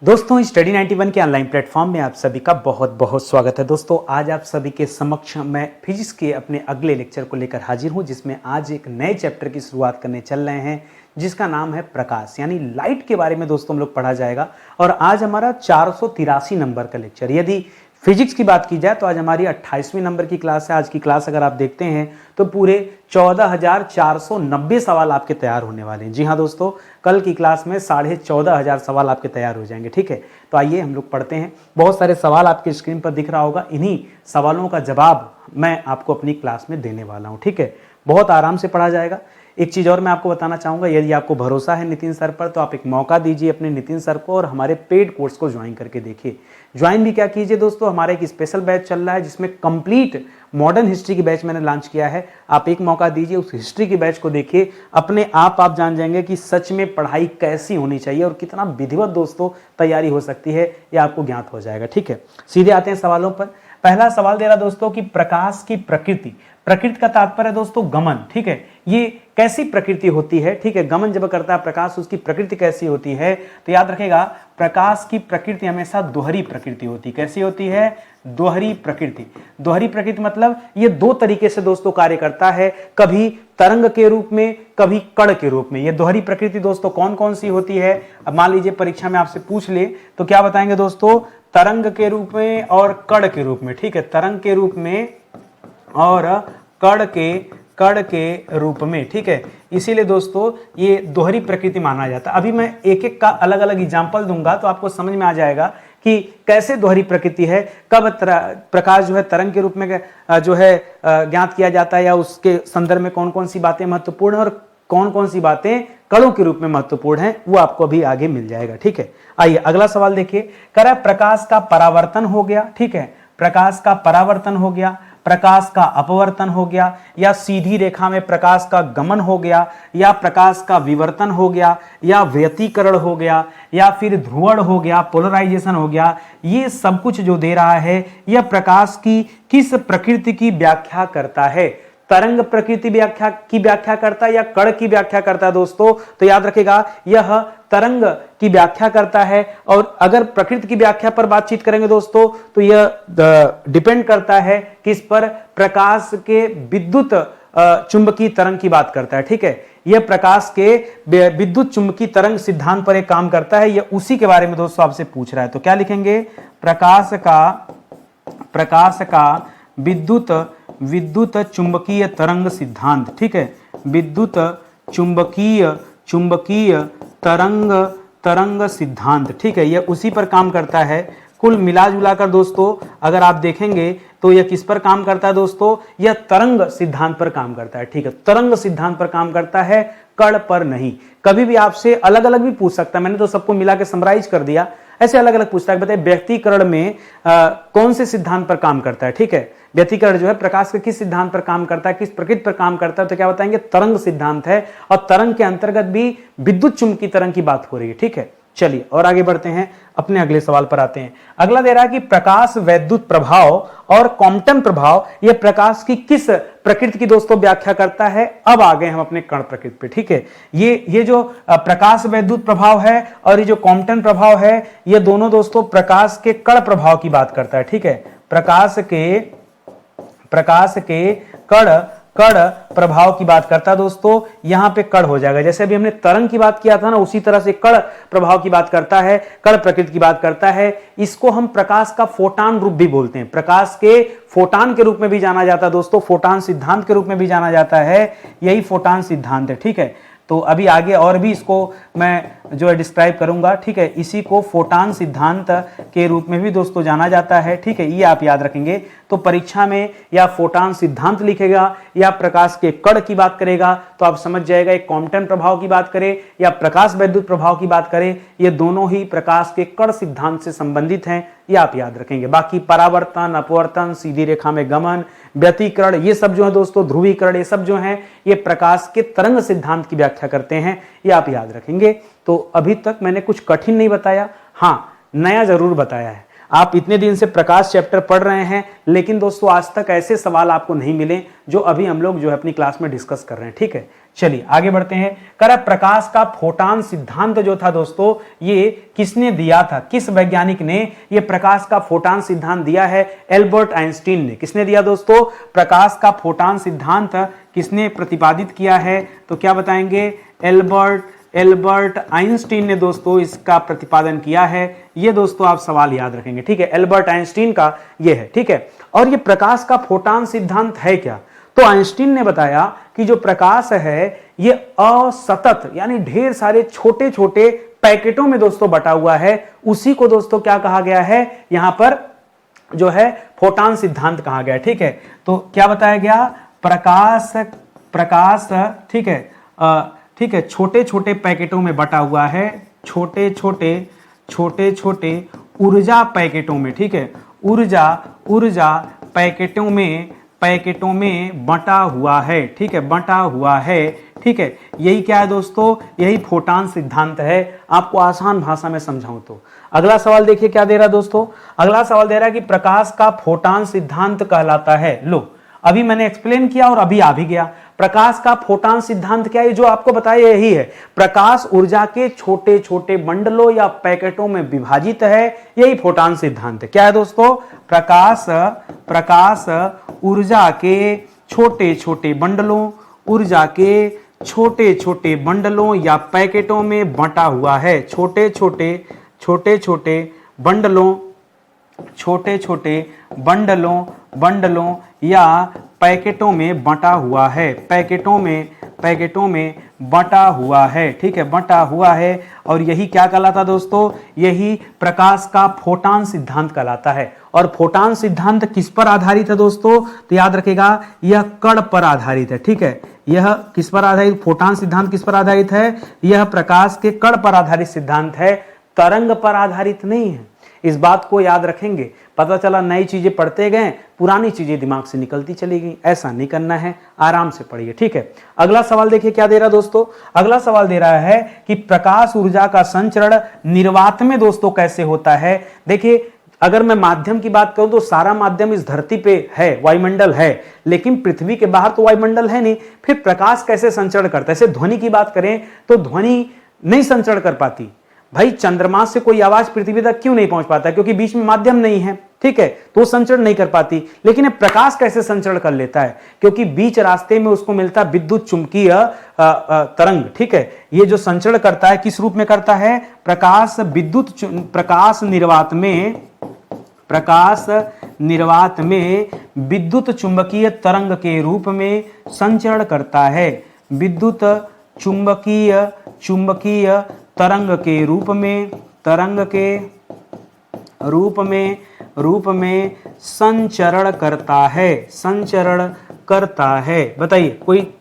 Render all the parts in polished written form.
दोस्तों स्टडी 91 के online platform में आप सभी का बहुत बहुत स्वागत है। दोस्तों आज आप सभी के समक्ष मैं फिजिक्स के अपने अगले लेक्चर को लेकर हाजिर हूं, जिसमें आज एक नए चैप्टर की शुरुआत करने चल रहे हैं जिसका नाम है प्रकाश यानी लाइट के बारे में दोस्तों हम लोग पढ़ा जाएगा। और आज हमारा 483 नंबर का लेक्चर। यदि फिजिक्स की बात की जाए तो आज हमारी 28वीं नंबर की क्लास है। आज की क्लास अगर आप देखते हैं तो पूरे 14,490 सवाल आपके तैयार होने वाले हैं। जी हाँ दोस्तों, कल की क्लास में 14,500 सवाल आपके तैयार हो जाएंगे। ठीक है, तो आइए हम लोग पढ़ते हैं। बहुत सारे सवाल आपके स्क्रीन पर दिख रहा होगा, इन्हीं सवालों का जवाब मैं आपको अपनी क्लास में देने वाला हूँ। ठीक है, बहुत आराम से पढ़ा जाएगा। एक चीज़ और मैं आपको बताना चाहूँगा, यदि आपको भरोसा है नितिन सर पर तो आप एक मौका दीजिए अपने नितिन सर को और हमारे पेड कोर्स को ज्वाइन करके देखिए। ज्वाइन भी क्या कीजिए दोस्तों, हमारा एक स्पेशल बैच चल रहा है जिसमें कंप्लीट मॉडर्न हिस्ट्री की बैच मैंने लॉन्च किया है। आप एक मौका दीजिए, उस हिस्ट्री की बैच को देखिए, अपने आप जान जाएंगे कि सच में पढ़ाई कैसी होनी चाहिए और कितना विधिवत दोस्तों तैयारी हो सकती है, ये आपको ज्ञात हो जाएगा। ठीक है, सीधे आते हैं सवालों पर। पहला सवाल दे रहा दोस्तों कि प्रकाश की प्रकृति। प्रकृति का तात्पर्य है दोस्तों गमन। ठीक है, ये कैसी प्रकृति होती है। ठीक है, गमन जब करता है प्रकाश, उसकी प्रकृति कैसी होती है, तो याद रखेगा प्रकाश की प्रकृति हमेशा दोहरी प्रकृति होती है। कैसी होती है? दोहरी प्रकृति। दोहरी प्रकृति मतलब ये दो तरीके से दोस्तों कार्य करता है, कभी तरंग के रूप में, कभी कण के रूप में। ये दोहरी प्रकृति दोस्तों कौन कौन सी होती है? अब मान लीजिए परीक्षा में आपसे पूछ ले तो क्या बताएंगे दोस्तों? तरंग के रूप में और कण के रूप में। ठीक है, तरंग के रूप में और कण के रूप में। ठीक है, इसीलिए दोस्तों ये दोहरी प्रकृति माना जाता है। अभी मैं एक एक का अलग अलग एग्जाम्पल दूंगा तो आपको समझ में आ जाएगा कि कैसे दोहरी प्रकृति है, कब प्रकाश जो है तरंग के रूप में जो है ज्ञात किया जाता है, या उसके संदर्भ में कौन कौन सी बातें महत्वपूर्ण और कौन कौन सी बातें कणों के रूप में महत्वपूर्ण है, वो आपको अभी आगे मिल जाएगा। ठीक है, आइए अगला सवाल देखिए। कह रहा है प्रकाश का परावर्तन हो गया। ठीक है, प्रकाश का परावर्तन हो गया, प्रकाश का अपवर्तन हो गया, या सीधी रेखा में प्रकाश का गमन हो गया, या प्रकाश का विवर्तन हो गया, या व्यतिकरण हो गया, या फिर ध्रुवण हो गया, पोलराइजेशन हो गया। ये सब कुछ जो दे रहा है यह प्रकाश की किस प्रकृति की व्याख्या करता है? तरंग प्रकृति की व्याख्या करता है या कण की व्याख्या करता है दोस्तों? तो याद रखेगा यह तरंग की व्याख्या करता है। और अगर प्रकृति की व्याख्या पर बातचीत करेंगे दोस्तों तो यह डिपेंड करता है किस पर? प्रकाश के विद्युत चुंबकीय तरंग की बात करता है। ठीक है, यह प्रकाश के विद्युत चुंबकीय तरंग सिद्धांत पर एक काम करता है। यह उसी के बारे में दोस्तों आपसे पूछ रहा है। तो क्या लिखेंगे? प्रकाश का विद्युत चुंबकीय तरंग सिद्धांत। ठीक है, विद्युत चुंबकीय तरंग सिद्धांत। ठीक है, यह उसी पर काम करता है। कुल मिला जुला कर दोस्तों अगर आप देखेंगे तो यह किस पर काम करता है दोस्तों? यह तरंग सिद्धांत पर काम करता है। ठीक है, तरंग सिद्धांत पर काम करता है, कण पर नहीं। कभी भी आपसे अलग अलग भी पूछ सकता है, मैंने तो सबको मिला के समराइज कर दिया, ऐसे अलग अलग पूछता है। बताइए व्यतिकरण में कौन से सिद्धांत पर काम करता है? ठीक है, व्यतिकरण जो है प्रकाश के किस सिद्धांत पर काम करता है, किस प्रकृति पर काम करता है? तो क्या बताएंगे? तरंग सिद्धांत है। और तरंग के अंतर्गत भी विद्युत चुंबकीय तरंग की बात हो रही है। ठीक है, चलिए और आगे बढ़ते हैं, अपने अगले सवाल पर आते हैं। अगला दे रहा है कि प्रकाश वैद्युत प्रभाव और क्वांटम प्रभाव यह प्रकाश की किस प्रकृति की दोस्तों व्याख्या करता है? अब आ गए हम अपने कण प्रकृति पे। ठीक है, ये जो प्रकाश वैद्युत प्रभाव है और ये जो क्वांटम प्रभाव है, ये दोनों दोस्तों प्रकाश के कण प्रभाव की बात करता है। ठीक है, प्रकाश के कण प्रभाव की बात करता है दोस्तों। यहां पे कण हो जाएगा, जैसे अभी हमने तरंग की बात किया था ना, उसी तरह से कण प्रभाव की बात करता है, कण प्रकृति की बात करता है। इसको हम प्रकाश का फोटान रूप भी बोलते हैं। प्रकाश के फोटान के रूप में भी जाना जाता है दोस्तों, फोटान सिद्धांत के रूप में भी जाना जाता है। यही फोटान सिद्धांत है। ठीक है, तो अभी आगे और भी इसको मैं जो है डिस्क्राइब करूंगा। ठीक है, इसी को फोटान सिद्धांत के रूप में भी दोस्तों जाना जाता है। ठीक है, ये आप याद रखेंगे। तो परीक्षा में या फोटान सिद्धांत लिखेगा या प्रकाश के कण की बात करेगा तो आप समझ जाएगा एक क्वांटम प्रभाव की बात करे या प्रकाश वैद्युत प्रभाव की बात करे, ये दोनों ही प्रकाश के कण सिद्धांत से संबंधित हैं। ये आप याद रखेंगे। बाकी परावर्तन, अपवर्तन, सीधी रेखा में गमन, व्यतिकरण, ये सब जो है दोस्तों, ध्रुवीकरण, ये सब जो है ये प्रकाश के तरंग सिद्धांत की व्याख्या करते हैं। ये आप याद रखेंगे। तो अभी तक मैंने कुछ कठिन नहीं बताया, हाँ नया जरूर बताया है। आप इतने दिन से प्रकाश चैप्टर पढ़ रहे हैं, लेकिन दोस्तों आज तक ऐसे सवाल आपको नहीं मिले जो अभी हम लोग जो है अपनी क्लास में डिस्कस कर रहे हैं। ठीक है, चलिए आगे बढ़ते हैं। करा प्रकाश का फोटान सिद्धांत जो था दोस्तों, ये किसने दिया था, किस वैज्ञानिक ने ये प्रकाश का फोटान सिद्धांत दिया है? एल्बर्ट आइंस्टीन ने। किसने दिया दोस्तों? प्रकाश का फोटान सिद्धांत किसने प्रतिपादित किया है? तो क्या बताएंगे? एल्बर्ट आइंस्टीन ने दोस्तों इसका प्रतिपादन किया है। ये दोस्तों आप सवाल याद रखेंगे, ठीक है, एल्बर्ट आइंस्टीन का ये है, ठीक है। और ये प्रकाश का फोटान सिद्धांत है क्या? तो आइंस्टीन ने बताया कि जो प्रकाश है ये असतत यानी ढेर सारे छोटे छोटे पैकेटों में दोस्तों बटा हुआ है, उसी को दोस्तों क्या कहा गया है? यहां पर जो है फोटान सिद्धांत कहा गया, ठीक है। तो क्या बताया गया? प्रकाश ठीक है, छोटे छोटे पैकेटों में बटा हुआ है, छोटे छोटे ऊर्जा पैकेटों में, ठीक है, ऊर्जा पैकेटों में बटा हुआ है, ठीक है, बटा हुआ है, ठीक है। यही क्या है दोस्तों? यही फोटान सिद्धांत है। आपको आसान भाषा में समझाऊं तो अगला सवाल देखिए क्या दे रहा है दोस्तों। अगला सवाल दे रहा है कि प्रकाश का फोटान सिद्धांत कहलाता है। लो, अभी मैंने एक्सप्लेन किया और अभी आ भी गया। प्रकाश का फोटान सिद्धांत क्या है? जो आपको बताया यही है, प्रकाश ऊर्जा के छोटे छोटे बंडलों या पैकेटों में विभाजित है, यही फोटान सिद्धांत है। क्या है दोस्तों? प्रकाश ऊर्जा के छोटे छोटे बंडलों या पैकेटों में बंटा हुआ है, छोटे छोटे बंडलों या पैकेटों में बंटा हुआ है, पैकेटों में बंटा हुआ है, ठीक है, बंटा हुआ है। और यही क्या कहलाता दोस्तों? यही प्रकाश का फोटान सिद्धांत कहलाता है। और फोटान सिद्धांत किस पर आधारित है दोस्तों? तो याद रखेगा, यह कण पर आधारित है, ठीक है। यह किस पर आधारित? फोटान सिद्धांत किस पर आधारित है? यह प्रकाश के कण पर आधारित सिद्धांत है, तरंग पर आधारित नहीं है। इस बात को याद रखेंगे। पता चला नई चीजें पढ़ते गए, पुरानी चीजें दिमाग से निकलती चली गई, ऐसा नहीं करना है, आराम से पढ़िए, ठीक है। अगला सवाल देखिए क्या दे रहा दोस्तों। अगला सवाल दे रहा है कि प्रकाश ऊर्जा का संचरण निर्वात में दोस्तों कैसे होता है। देखिए, अगर मैं माध्यम की बात करूं तो सारा माध्यम इस धरती पे है, वायुमंडल है, लेकिन पृथ्वी के बाहर तो वायुमंडल है नहीं। फिर प्रकाश कैसे संचरण करता है? जैसे ध्वनि की बात करें तो ध्वनि नहीं संचरण कर पाती। भाई, चंद्रमा से कोई आवाज पृथ्वी तक क्यों नहीं पहुंच पाता? क्योंकि बीच में माध्यम नहीं है, ठीक है, तो संचरण नहीं कर पाती। लेकिन प्रकाश कैसे संचरण कर लेता है? क्योंकि बीच रास्ते में उसको मिलता विद्युत चुंबकीय तरंग, ठीक है। ये जो संचरण करता है किस रूप में करता है? प्रकाश निर्वात में विद्युत चुंबकीय तरंग के रूप में संचरण करता है, विद्युत चुंबकीय तरंग के रूप में संचरण करता है। बताइए,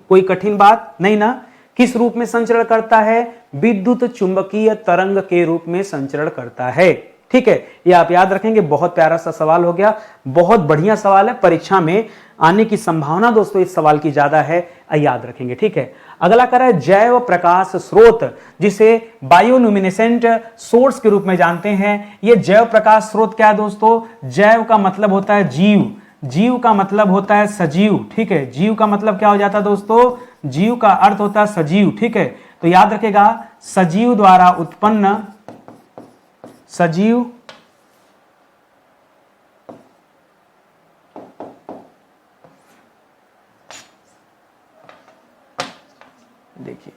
कोई कठिन बात नहीं ना? किस रूप में संचरण करता है? विद्युत चुंबकीय तरंग के रूप में संचरण करता है, ठीक है। ये आप याद रखेंगे। बहुत प्यारा सा सवाल हो गया, बहुत बढ़िया सवाल है, परीक्षा में आने की संभावना दोस्तों इस सवाल की ज्यादा है, याद रखेंगे, ठीक है। अगला कर है जैव प्रकाश स्रोत, जिसे बायोल्यूमिनेसेंट सोर्स के रूप में जानते हैं। ये जैव प्रकाश स्रोत क्या है दोस्तों? जैव का मतलब होता है जीव, जीव का मतलब होता है सजीव, ठीक है। जीव का मतलब क्या हो जाता है दोस्तों? जीव का अर्थ होता है सजीव, ठीक है। तो याद रखेगा, सजीव द्वारा उत्पन्न देखिए,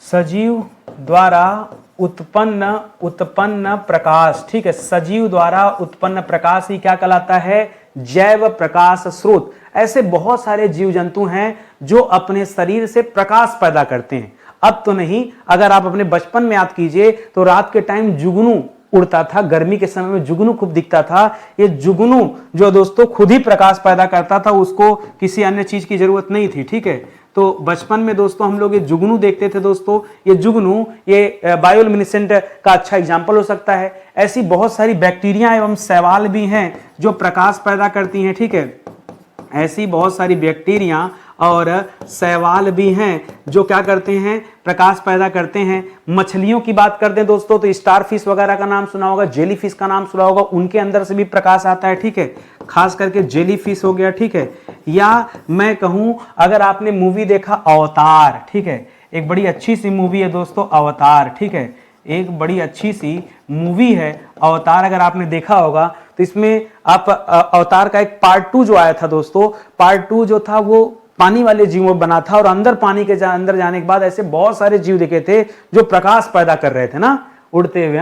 सजीव द्वारा उत्पन्न प्रकाश, ठीक है, सजीव द्वारा उत्पन्न प्रकाश ही क्या कहलाता है? जैव प्रकाश स्रोत। ऐसे बहुत सारे जीव जंतु हैं जो अपने शरीर से प्रकाश पैदा करते हैं। अब तो नहीं, अगर आप अपने बचपन में याद कीजिए तो रात के टाइम जुगनू उड़ता था, गर्मी के समय में जुगनू खूब दिखता था। ये जुगनू जो दोस्तों खुद ही प्रकाश पैदा करता था, उसको किसी अन्य चीज की जरूरत नहीं थी, ठीक है। तो बचपन में दोस्तों हम लोग ये जुगनू देखते थे दोस्तों। ये जुगनू ये बायोल्यूमिनेसेंट का अच्छा एग्जाम्पल हो सकता है। ऐसी बहुत सारी बैक्टीरिया एवं शैवाल भी हैं जो प्रकाश पैदा करती हैं, ठीक है। ऐसी बहुत सारी बैक्टीरिया और शैवाल भी हैं जो क्या करते हैं? प्रकाश पैदा करते हैं। मछलियों की बात कर दें दोस्तों तो स्टार फिश वगैरह का नाम सुना होगा, जेली फिश का नाम सुना होगा, उनके अंदर से भी प्रकाश आता है, ठीक है, खास करके जेली फिश हो गया, ठीक है। या मैं कहूं अगर आपने मूवी देखा अवतार, ठीक है, एक बड़ी अच्छी सी मूवी है दोस्तों अवतार, ठीक है, एक बड़ी अच्छी सी मूवी है अवतार, अगर आपने देखा होगा तो इसमें आप अवतार का एक पार्ट 2 जो आया था दोस्तों, पार्ट 2 जो था वो पानी वाले जीवों बना था और अंदर पानी के अंदर जाने के बाद ऐसे बहुत सारे जीव दिखे थे जो प्रकाश पैदा कर रहे थे ना, उड़ते हुए,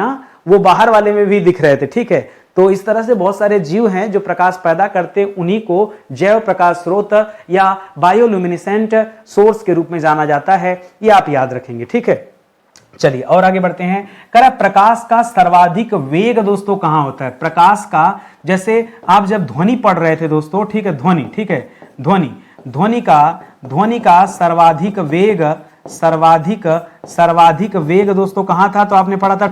वो बाहर वाले में भी दिख रहे थे, ठीक है। तो इस तरह से बहुत सारे जीव हैं जो प्रकाश पैदा करते, उन्हीं को जैव प्रकाश स्रोत या बायोल्यूमिनेसेंट सोर्स के रूप में जाना जाता है, ये आप याद रखेंगे, ठीक है। चलिए और आगे बढ़ते हैं। कह प्रकाश का सर्वाधिक वेग दोस्तों कहां होता है? प्रकाश का, जैसे आप जब ध्वनि पढ़ रहे थे दोस्तों, ठीक है, ध्वनि, ठीक है, ध्वनि का सर्वाधिक वेग दोस्तों कहां था? तो आपने पढ़ा था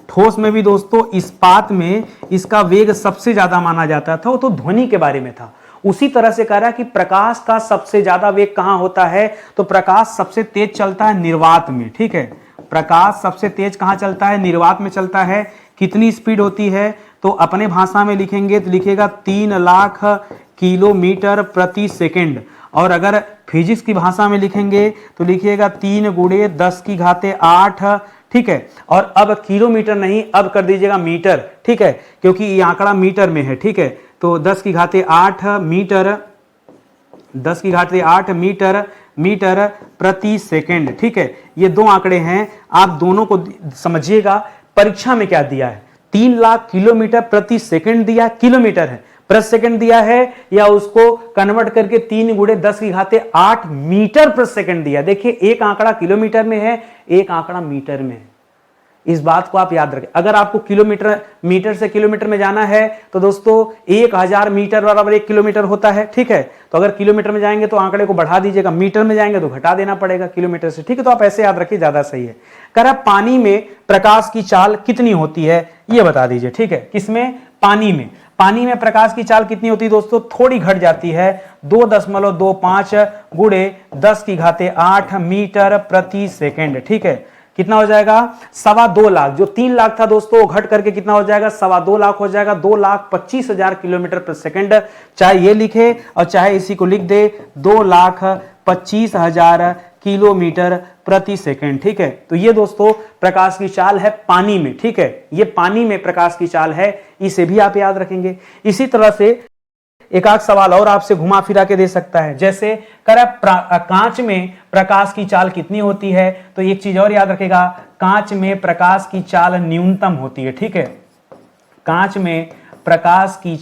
ठोस में भी दोस्तों इस्पात में इसका वेग सबसे ज्यादा माना जाता था, वो तो ध्वनि के बारे में था। उसी तरह से कह रहा है कि प्रकाश का सबसे ज्यादा वेग कहां होता है? तो प्रकाश सबसे तेज चलता है निर्वात में, ठीक है, प्रकाश सबसे तेज कहां चलता है? निर्वात में चलता है। कितनी स्पीड होती है? तो अपने भाषा में लिखेंगे तो लिखेगा 3 लाख किलोमीटर प्रति सेकंड, और अगर फिजिक्स की भाषा में लिखेंगे तो लिखिएगा 3 × 10⁸, ठीक है। और अब किलोमीटर नहीं, अब कर दीजिएगा मीटर, ठीक है, क्योंकि ये आंकड़ा मीटर में है, ठीक है। तो 10⁸ मीटर, 10⁸ मीटर प्रति सेकंड, ठीक है। ये दो आंकड़े हैं, आप दोनों को समझिएगा। परीक्षा में क्या दिया है? 3 लाख किलोमीटर प्रति सेकंड दिया, किलोमीटर है, प्रति सेकंड दिया है, या उसको कन्वर्ट करके 3 × 10⁸ मीटर प्रति सेकंड दिया। देखिए एक आंकड़ा किलोमीटर में है, एक आंकड़ा मीटर में है। इस बात को आप याद रखें। अगर आपको मीटर से किलोमीटर में जाना है तो दोस्तों 1000 मीटर बराबर 1 किलोमीटर होता है, ठीक है। तो अगर किलोमीटर में जाएंगे तो आंकड़े को बढ़ा दीजिएगा, मीटर में जाएंगे तो घटा देना पड़ेगा किलोमीटर से, ठीक है। तो आप ऐसे याद रखिए, ज्यादा सही है। कह रहा पानी में प्रकाश की चाल कितनी होती है ये बता दीजिए, ठीक है। किसमें? पानी में प्रकाश की चाल कितनी होती है दोस्तों? थोड़ी घट जाती है, 2.25 × 10⁸ मीटर प्रति सेकंड, ठीक है। कितना हो जाएगा? 2.25 लाख। जो 3 लाख था दोस्तों घट करके कितना हो जाएगा? 2.25 लाख हो जाएगा, 2,25,000 किलोमीटर प्रति सेकंड। चाहे ये लिखे और चाहे इसी को लिख दे, 2,25,000 किलोमीटर प्रति सेकंड, ठीक है। तो ये दोस्तों प्रकाश की चाल है पानी में, ठीक है, ये पानी में प्रकाश की चाल है, इसे भी आप याद रखेंगे। इसी तरह से एक आध सवाल और आपसे घुमा फिरा के दे सकता है, जैसे कांच में प्रकाश की चाल कितनी होती है? तो एक चीज और याद रखेगा, कांच में प्रकाश की चाल न्यूनतम होती है, ठीक है। कांच में प्रकाश की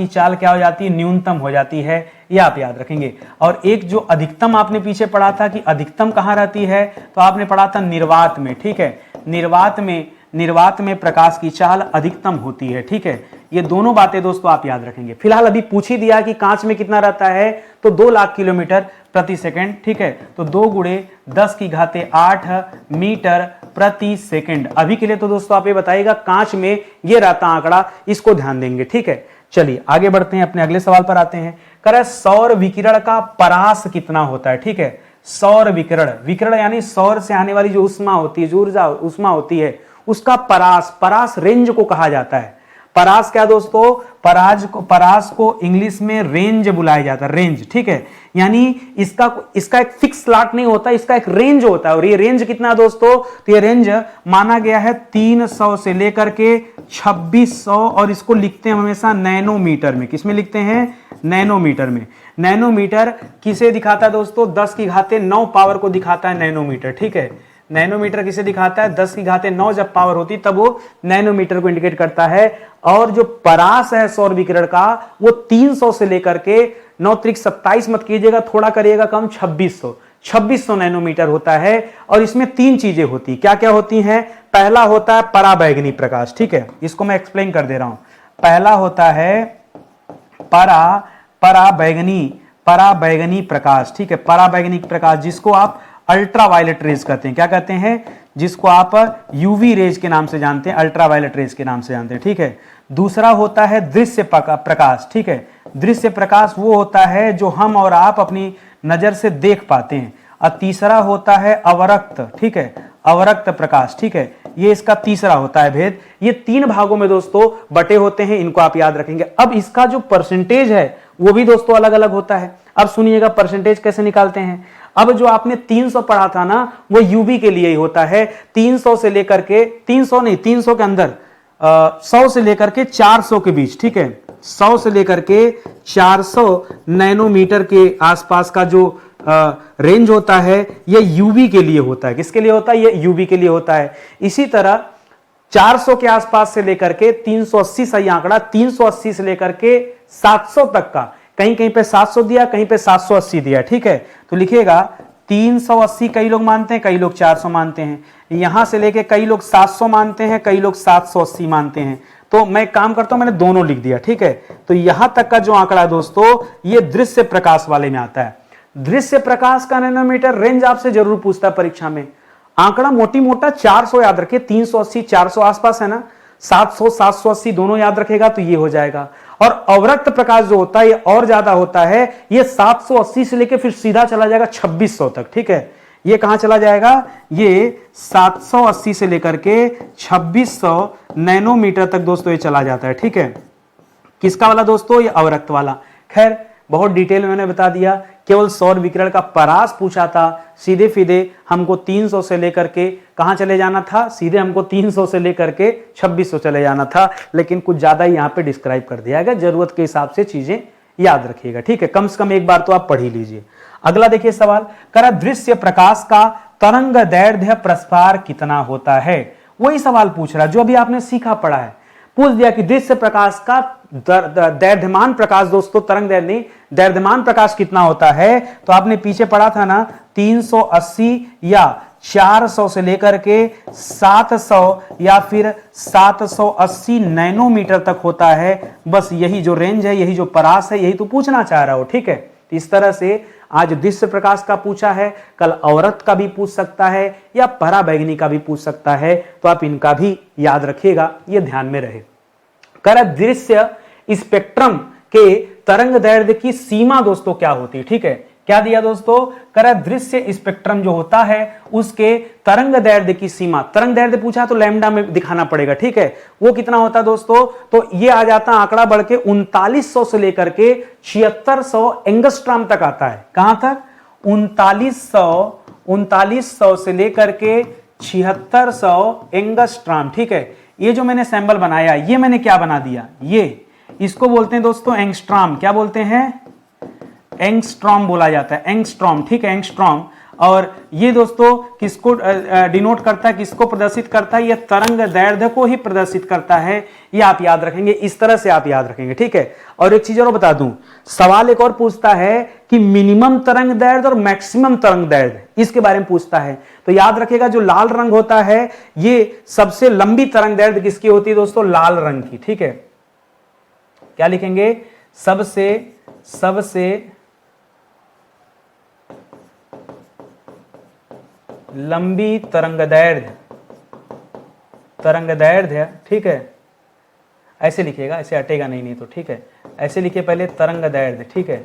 चाल क्या हो जाती है? न्यूनतम हो जाती है, ये आप याद रखेंगे। और एक जो अधिकतम आपने पीछे पढ़ा था कि अधिकतम कहां रहती है, तो आपने पढ़ा था निर्वात में, ठीक है। निर्वात में प्रकाश की चाल अधिकतम होती है, ठीक है। ये दोनों बातें दोस्तों आप याद रखेंगे। फिलहाल अभी पूछ ही दिया कि कांच में कितना रहता है, तो 2 लाख किलोमीटर प्रति सेकंड, ठीक है। तो 2 × 10⁸ मीटर प्रति सेकंड। अभी के लिए तो दोस्तों आप ये बताइएगा कांच में ये रहता आंकड़ा, इसको ध्यान देंगे, ठीक है। चलिए आगे बढ़ते हैं, अपने अगले सवाल पर आते हैं। कह सौर विकिरण का परास कितना होता है, ठीक है। सौर विकिरण यानी सौर से आने वाली जो उष्मा होती है, जो ऊर्जा उष्मा होती है, उसका परास रेंज को कहा जाता है। परास क्या दोस्तों? परास को इंग्लिश में रेंज बुलाया जाता है, रेंज, ठीक है। यानी इसका एक फिक्स स्लॉट नहीं होता, इसका एक रेंज होता है। और ये रेंज कितना है दोस्तों? तो ये रेंज माना गया है 300 से लेकर के 2600, और इसको लिखते हैं हमेशा नैनोमीटर में। किसमें लिखते हैं? नैनोमीटर में। नैनोमीटर किसे दिखाता है दोस्तों? 10⁹ पावर को दिखाता है नैनोमीटर, ठीक है। नैनोमीटर किसे दिखाता है? 10⁹ जब पावर होती तब वो नैनोमीटर को इंडिकेट करता है। और जो परास है सौर विकिरण का, वो 300 से लेकर के 9 × 27 मत कीजिएगा, थोड़ा करिएगा कम, 2600 नैनोमीटर होता है। और इसमें 3 चीजें होती, क्या क्या होती हैं? पहला होता है पराबैंगनी प्रकाश, ठीक है, इसको मैं एक्सप्लेन कर दे रहा हूं। पहला होता है पराबैंगनी प्रकाश, ठीक है। पराबैंगनी प्रकाश जिसको आप अल्ट्रावायलेट रेज कहते हैं। क्या कहते हैं? जिसको आप यूवी रेज के नाम से जानते हैं, अल्ट्रावायलेट रेज के नाम से जानते हैं, ठीक है। दूसरा होता है दृश्य प्रकाश, ठीक है। दृश्य प्रकाश वो होता है जो हम और आप अपनी नजर से देख पाते हैं। और तीसरा होता है अवरक्त, ठीक है, अवरक्त प्रकाश, ठीक है, ये इसका तीसरा होता है भेद। ये 3 भागों में दोस्तों बटे होते हैं, इनको आप याद रखेंगे। अब इसका जो परसेंटेज है वो भी दोस्तों अलग अलग होता है। अब सुनिएगा परसेंटेज कैसे निकालते हैं। अब जो आपने 300 पढ़ा था ना, वो यूवी के लिए ही होता है। 300 से लेकर के 300 नहीं, 300 के अंदर 100 से लेकर के 400 के बीच, ठीक है, 100 से लेकर के 400 नैनोमीटर के आसपास का जो रेंज होता है, ये यूवी के लिए होता है। किसके लिए होता है? ये यूवी के लिए होता है। इसी तरह 400 के आसपास से लेकर के 380, सही आंकड़ा, 380 से लेकर के 700 तक का, कहीं कहीं पे 700 दिया, कहीं पे 780 दिया, ठीक है, तो लिखिएगा 380 कई लोग मानते हैं, कई लोग 400 मानते हैं। यहां से लेके कई लोग 700 मानते हैं, कई लोग 780 मानते हैं। तो मैं काम करता हूं, मैंने दोनों लिख दिया, ठीक है। तो यहां तक का जो आंकड़ा दोस्तों, ये दृश्य प्रकाश वाले में आता है। दृश्य प्रकाश का नैनोमीटर रेंज आपसे जरूर पूछता है परीक्षा में। आंकड़ा मोटी मोटा 400 याद रखिए, 380 400 आसपास है ना, 700 780 दोनों याद रखेगा तो ये हो जाएगा। और अवरक्त प्रकाश जो होता है ये और ज्यादा होता है, ये 780 से लेके फिर सीधा चला जाएगा 2600 तक, ठीक है। ये कहां चला जाएगा? ये 780 से लेकर के 2600 नैनोमीटर तक दोस्तों ये चला जाता है, ठीक है। किसका वाला दोस्तों? ये अवरक्त वाला। खैर बहुत डिटेल में मैंने बता दिया, केवल सौर विकिरण का परास पूछा था। सीधे सीधे हमको 300 से लेकर के कहां चले जाना था? सीधे हमको 300 से लेकर के 2600 चले जाना था, लेकिन कुछ ज्यादा ही यहाँ पे डिस्क्राइब कर दिया गया। जरूरत के हिसाब से चीजें याद रखिएगा, ठीक है। कम से कम एक बार तो आप पढ़ ही लीजिए। अगला देखिए सवाल, करा दृश्य प्रकाश का तरंग दैर्ध्य प्रस्पार कितना होता है? वही सवाल पूछ रहा है जो अभी आपने सीखा पढ़ा है। पूछ दिया कि दृश्य प्रकाश का दैर्ध्यमान प्रकाश, दोस्तों तरंग दैर्ध्य नहीं, दैर्ध्यमान प्रकाश कितना होता है? तो आपने पीछे पढ़ा था ना, 380 या 400 से लेकर के 700 या फिर 780 नैनोमीटर तक होता है। बस यही जो रेंज है, यही जो परास है, यही तो पूछना चाह रहा हो, ठीक है। तो इस तरह से आज दृश्य प्रकाश का पूछा है, कल अवरक्त का भी पूछ सकता है या पराबैंगनी का भी पूछ सकता है, तो आप इनका भी याद रखिएगा, ये ध्यान में रहे। कर दृश्य स्पेक्ट्रम के तरंग दैर्ध्य की सीमा दोस्तों क्या होती है? ठीक है, क्या दिया दोस्तों? कर दृश्य स्पेक्ट्रम जो होता है उसके तरंग दैर्ध्य की सीमा, तरंग दैर्ध्य पूछा तो लैम्डा में दिखाना पड़ेगा, ठीक है। वो कितना होता है दोस्तों? तो ये आ जाता है आंकड़ा बढ़ के 3900 से लेकर के 7600 एंगस्ट्रॉम तक आता है। कहां तक? 3900 से लेकर के 7600 एंगस्ट्रॉम, ठीक है। ये जो मैंने सैंपल बनाया, ये मैंने क्या बना दिया? ये इसको बोलते हैं दोस्तों एंगस्ट्रॉम। क्या बोलते हैं? एंगस्ट्रॉम बोला जाता है, एंगस्ट्रॉम, ठीक है, एंगस्ट्रॉम। और ये दोस्तों किसको डिनोट करता है, किसको प्रदर्शित करता है? ये तरंग दैर्ध्य को ही प्रदर्शित करता है। ये आप याद रखेंगे, इस तरह से आप याद रखेंगे, ठीक है। और एक चीज और बता दूं, सवाल एक और पूछता है कि मिनिमम तरंग दैर्ध्य और मैक्सिमम तरंग दैर्ध्य, इसके बारे में पूछता है। तो याद रखेगा जो लाल रंग होता है, ये सबसे लंबी तरंग दैर्ध्य किसकी होती है दोस्तों? लाल रंग की, ठीक है। क्या लिखेंगे? सबसे लंबी तरंग दैर्ध्य, ठीक है, ऐसे लिखिएगा, ऐसे हटेगा नहीं तो, ठीक है। ऐसे लिखिए पहले तरंग दैर्ध्य, ठीक है,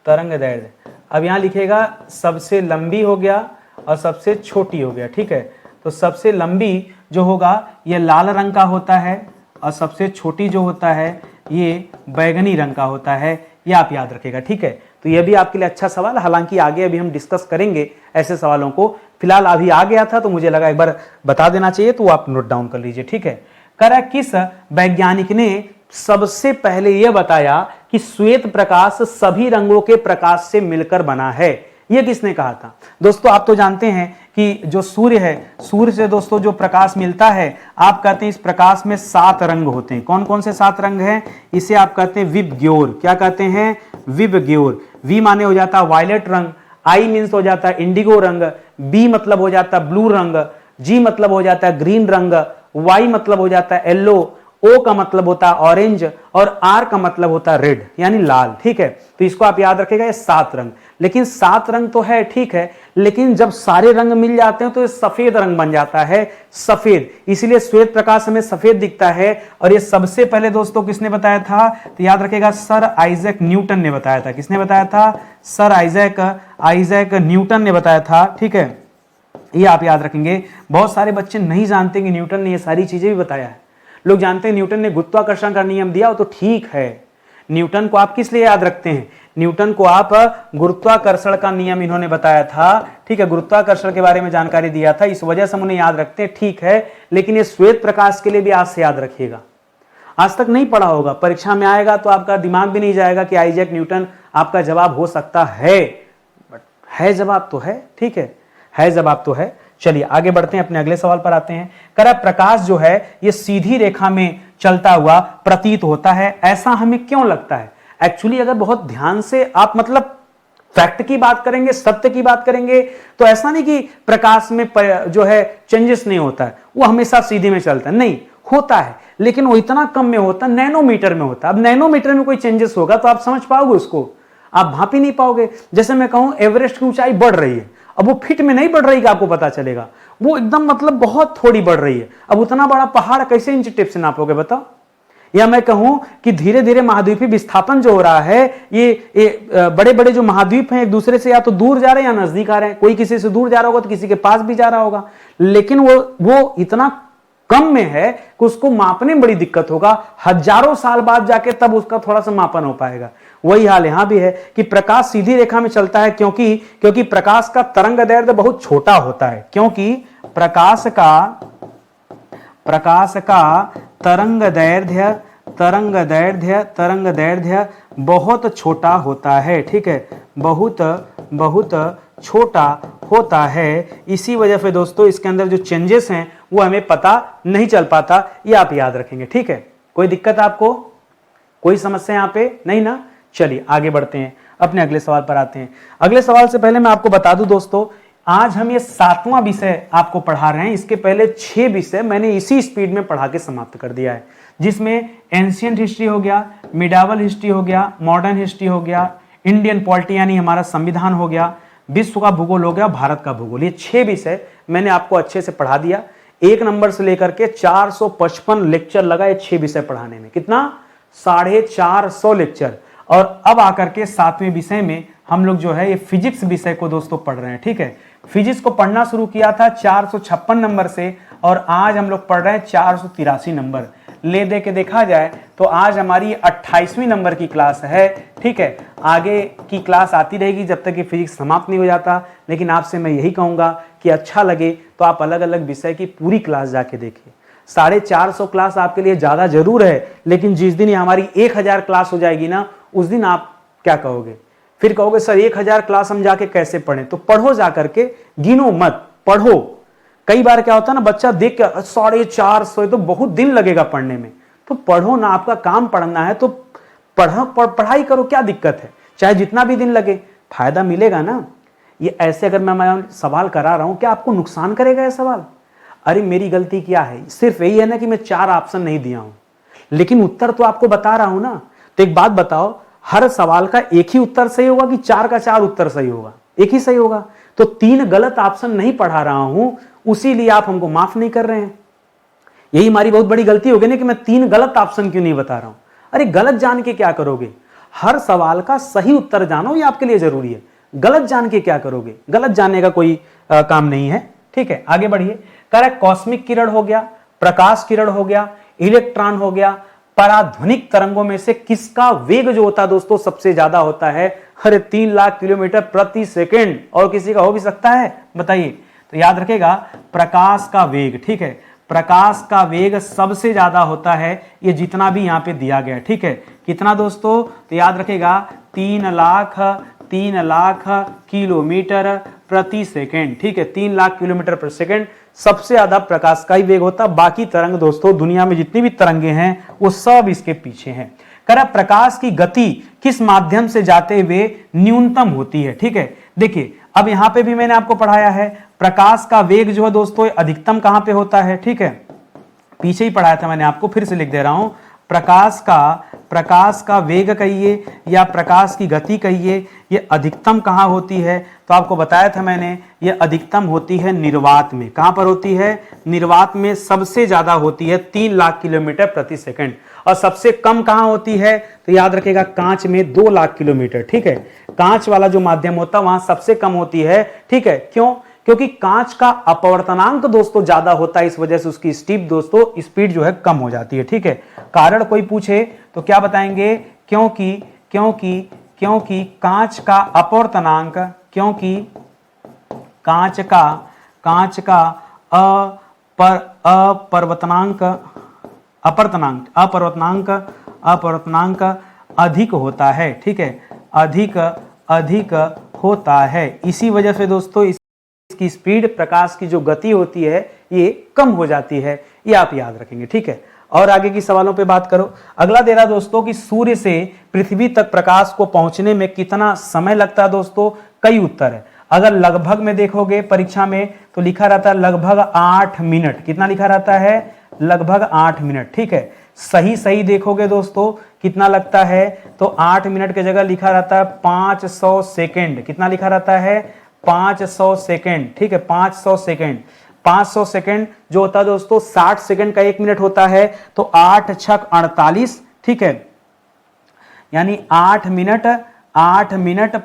तरंग दैर्ध्य। अब यहां लिखिएगा सबसे लंबी हो गया और सबसे छोटी हो गया, ठीक है। तो सबसे लंबी जो होगा ये लाल रंग का होता है और सबसे छोटी जो होता है ये बैगनी रंग का होता है। ये आप याद रखेगा, ठीक है। तो ये भी आपके लिए अच्छा सवाल, हालांकि आगे अभी हम डिस्कस करेंगे ऐसे सवालों को। फिलहाल अभी आ गया था तो मुझे लगा एक बार बता देना चाहिए, तो आप नोट डाउन कर लीजिए, ठीक है। करा किस वैज्ञानिक ने सबसे पहले यह बताया कि श्वेत प्रकाश सभी रंगों के प्रकाश से मिलकर बना है? यह किसने कहा था? दोस्तों आप तो जानते हैं कि जो सूर्य है, सूर्य से दोस्तों जो प्रकाश मिलता है, आप कहते हैं इस प्रकाश में 7 रंग होते हैं। कौन कौन से 7 रंग हैं? इसे आप कहते हैं विबग्योर। क्या कहते हैं? विबग्योर। वी माने हो जाता है वायलेट रंग, आई मीन्स हो जाता है इंडिगो रंग, बी मतलब हो जाता है ब्लू रंग, जी मतलब हो जाता है ग्रीन रंग, वाई मतलब हो जाता है येलो, O का मतलब होता है ऑरेंज और R का मतलब होता है रेड यानी लाल, ठीक है। तो इसको आप याद रखिएगा, ये 7 रंग। लेकिन 7 रंग तो है, ठीक है, लेकिन जब सारे रंग मिल जाते हैं तो ये सफेद रंग बन जाता है, सफेद। इसलिए श्वेत प्रकाश हमें सफेद दिखता है। और ये सबसे पहले दोस्तों किसने बताया था? तो याद रखिएगा, सर आइजैक न्यूटन ने बताया था। किसने बताया था? सर आइजैक न्यूटन ने बताया था, ठीक है। ये आप याद रखेंगे। बहुत सारे बच्चे नहीं जानते कि न्यूटन ने ये सारी चीजें भी बताया है। लोग जानते हैं न्यूटन ने गुरुत्वाकर्षण का नियम दिया, वो तो ठीक है। न्यूटन को आप किस लिए याद रखते हैं? न्यूटन को आप गुरुत्वाकर्षण का नियम इन्होंने बताया था, ठीक है, गुरुत्वाकर्षण के बारे में जानकारी दिया था, इस वजह से हम उन्हें याद रखते हैं, ठीक है। लेकिन ये श्वेत प्रकाश के लिए भी आज से याद रखिएगा। आज तक नहीं पढ़ा होगा, परीक्षा में आएगा तो आपका दिमाग भी नहीं जाएगा कि आइजैक न्यूटन आपका जवाब हो सकता है, बट है जवाब तो है, ठीक है जवाब तो है। चलिए आगे बढ़ते हैं, अपने अगले सवाल पर आते हैं। कह रहा प्रकाश जो है ये सीधी रेखा में चलता हुआ प्रतीत होता है, ऐसा हमें क्यों लगता है? एक्चुअली अगर बहुत ध्यान से आप मतलब फैक्ट की बात करेंगे, सत्य की बात करेंगे, तो ऐसा नहीं कि प्रकाश में जो है चेंजेस नहीं होता है, वो हमेशा सीधी में चलता है, नहीं होता है, लेकिन वो इतना कम में होता है, नैनोमीटर में होता है। अब नैनोमीटर में कोई चेंजेस होगा तो आप समझ पाओगे उसको? आप भाप ही नहीं पाओगे। जैसे मैं कहूं एवरेस्ट की ऊंचाई बढ़ रही है, अब वो फीट में नहीं बढ़ रही कि आपको पता चलेगा, वो एकदम मतलब बहुत थोड़ी बढ़ रही है। अब उतना बड़ा पहाड़ कैसे इंच टिप से नापोगे बताओ? या मैं कहूं कि धीरे धीरे महाद्वीपीय विस्थापन जो हो रहा है, ये बड़े बड़े जो महाद्वीप हैं एक दूसरे से या तो दूर जा रहे हैं या नजदीक आ रहे हैं। कोई किसी से दूर जा रहा होगा तो किसी के पास भी जा रहा होगा, लेकिन वो इतना कम में है कि उसको मापने में बड़ी दिक्कत होगा। हजारों साल बाद जाके तब उसका थोड़ा सा मापन हो पाएगा। वही हाल यहां भी है कि प्रकाश सीधी रेखा में चलता है क्योंकि प्रकाश का तरंगदैर्ध्य बहुत छोटा होता है। क्योंकि प्रकाश का तरंगदैर्ध्य बहुत छोटा होता है, ठीक है, बहुत छोटा होता है। इसी वजह से दोस्तों इसके अंदर जो चेंजेस हैं वो हमें पता नहीं चल पाता, ये आप याद रखेंगे, ठीक है। कोई दिक्कत आपको, कोई समस्या यहां पे नहीं ना? चलिए आगे बढ़ते हैं, अपने अगले सवाल पर आते हैं। अगले सवाल से पहले मैं आपको बता दूं दोस्तों, आज हम ये 7वां विषय आपको पढ़ा रहे हैं। इसके पहले 6 विषय मैंने इसी स्पीड में पढ़ा के समाप्त कर दिया है, जिसमें एंशिएंट हिस्ट्री हो गया, मिडावल हिस्ट्री हो गया, मॉडर्न हिस्ट्री हो गया, इंडियन पॉलिटी यानी हमारा संविधान हो गया, विश्व का भूगोल हो गया, भारत का भूगोल। ये 6 विषय मैंने आपको अच्छे से पढ़ा दिया। 1 नंबर से लेकर के 455 लेक्चर लगा ये 6 विषय पढ़ाने में। कितना? 450 लेक्चर। और अब आकर के 7वें विषय में हम लोग जो है ये फिजिक्स विषय को दोस्तों पढ़ रहे हैं, ठीक है। फिजिक्स को पढ़ना शुरू किया था 456 नंबर से, और आज हम लोग पढ़ रहे हैं 483 नंबर। ले दे के देखा जाए तो आज हमारी 28वीं नंबर की क्लास है, ठीक है। आगे की क्लास आती रहेगी जब तक कि फिजिक्स समाप्त नहीं हो जाता। लेकिन आपसे मैं यही कहूंगा कि अच्छा लगे तो आप अलग अलग विषय की पूरी क्लास जाके देखिए। 450 क्लास आपके लिए ज्यादा जरूर है, लेकिन जिस दिन हमारी 1000 क्लास हो जाएगी ना, उस दिन आप क्या कहोगे? फिर कहोगे सर 1000 क्लास हम जाके कैसे पढ़ें? तो पढ़ो जाकर के, गिनो मत, पढ़ो। कई बार क्या होता है ना, बच्चा देख के 450 तो बहुत दिन लगेगा पढ़ने में, तो पढ़ो ना। आपका काम पढ़ना है तो पढ़ाई करो, क्या दिक्कत है? चाहे जितना भी दिन लगे, फायदा मिलेगा ना। ये ऐसे अगर मैं सवाल करा रहा हूं, क्या आपको नुकसान करेगा ये सवाल? अरे मेरी गलती क्या है? सिर्फ यही है ना कि मैं 4 ऑप्शन नहीं दिया हूं, लेकिन उत्तर तो आपको बता रहा हूं ना। तो एक बात बताओ, हर सवाल का एक ही उत्तर सही होगा कि 4 का 4 उत्तर सही होगा? एक ही सही होगा। तो 3 गलत ऑप्शन नहीं पढ़ा रहा हूं, उसीलिए आप हमको माफ नहीं कर रहे हैं। यही हमारी बहुत बड़ी गलती होगी ना कि मैं 3 गलत ऑप्शन क्यों नहीं बता रहा हूं। अरे गलत जान के क्या करोगे? हर सवाल का सही उत्तर जानो, ये आपके लिए जरूरी है। गलत जान के क्या करोगे? गलत जानने का कोई काम नहीं है, ठीक है। आगे बढ़िए। कह रहा है कॉस्मिक किरण हो गया, प्रकाश किरण हो गया, इलेक्ट्रॉन हो गया, पराध्वनिक तरंगों में से किसका वेग जो होता है दोस्तों सबसे ज्यादा होता है? अरे 3 लाख किलोमीटर प्रति सेकेंड। और किसी का हो भी सकता है? बताइए। तो याद रखेगा प्रकाश का वेग, ठीक है, प्रकाश का वेग सबसे ज्यादा होता है, ये जितना भी यहां पे दिया गया है, ठीक है। कितना दोस्तों? तो याद रखेगा 3 लाख किलोमीटर प्रति सेकेंड, ठीक है। 3 लाख किलोमीटर प्रति सेकेंड सबसे ज्यादा प्रकाश का ही वेग होता है। बाकी तरंग दोस्तों, दुनिया में जितनी भी तरंगे हैं वो सब इसके पीछे हैं। कह रहा प्रकाश की गति किस माध्यम से जाते हुए न्यूनतम होती है, ठीक है। देखिए अब यहां पे भी मैंने आपको पढ़ाया है, प्रकाश का वेग जो है दोस्तों अधिकतम कहां पे होता है, ठीक है। पीछे ही पढ़ाया था मैंने आपको, फिर से लिख दे रहा हूं। प्रकाश का वेग कहिए या प्रकाश की गति कहिए, ये अधिकतम कहाँ होती है? तो आपको बताया था मैंने, ये अधिकतम होती है निर्वात में। कहाँ पर होती है? निर्वात में सबसे ज्यादा होती है 3 लाख किलोमीटर प्रति सेकंड। और सबसे कम कहाँ होती है? तो याद रखिएगा, कांच में 2 लाख किलोमीटर। ठीक है, कांच वाला जो माध्यम होता है वहां सबसे कम होती है। ठीक है, क्यों? क्योंकि कांच का अपवर्तनांक दोस्तों ज्यादा होता है, इस वजह से उसकी स्पीड जो है कम हो जाती है। ठीक है, कारण कोई पूछे तो क्या बताएंगे? क्योंकि कांच का अपवर्तनांक, क्योंकि कांच का अपवर्तनांक अधिक होता है। ठीक है, अधिक होता है। इसी वजह से दोस्तों इसकी स्पीड, प्रकाश की जो गति होती है, ये कम हो जाती है। ये आप याद रखेंगे। ठीक है, और आगे की सवालों पे बात करो। अगला दे रहा दोस्तों कि सूर्य से पृथ्वी तक प्रकाश को पहुंचने में कितना समय लगता है? दोस्तों कई उत्तर है। अगर लगभग में देखोगे परीक्षा में तो लिखा रहता है लगभग 8 मिनट। कितना लिखा रहता है? लगभग 8 मिनट। ठीक है, सही देखोगे दोस्तों कितना लगता है? तो 8 मिनट की जगह लिखा रहता है 500 सेकेंड। कितना लिखा रहता है? 500 सेकेंड। ठीक है, 500 सेकेंड। 500 सेकेंड जो होता है दोस्तों 60 सेकेंड का 1 मिनट होता है, तो 8 छक 48। ठीक है, यानी 8 मिनट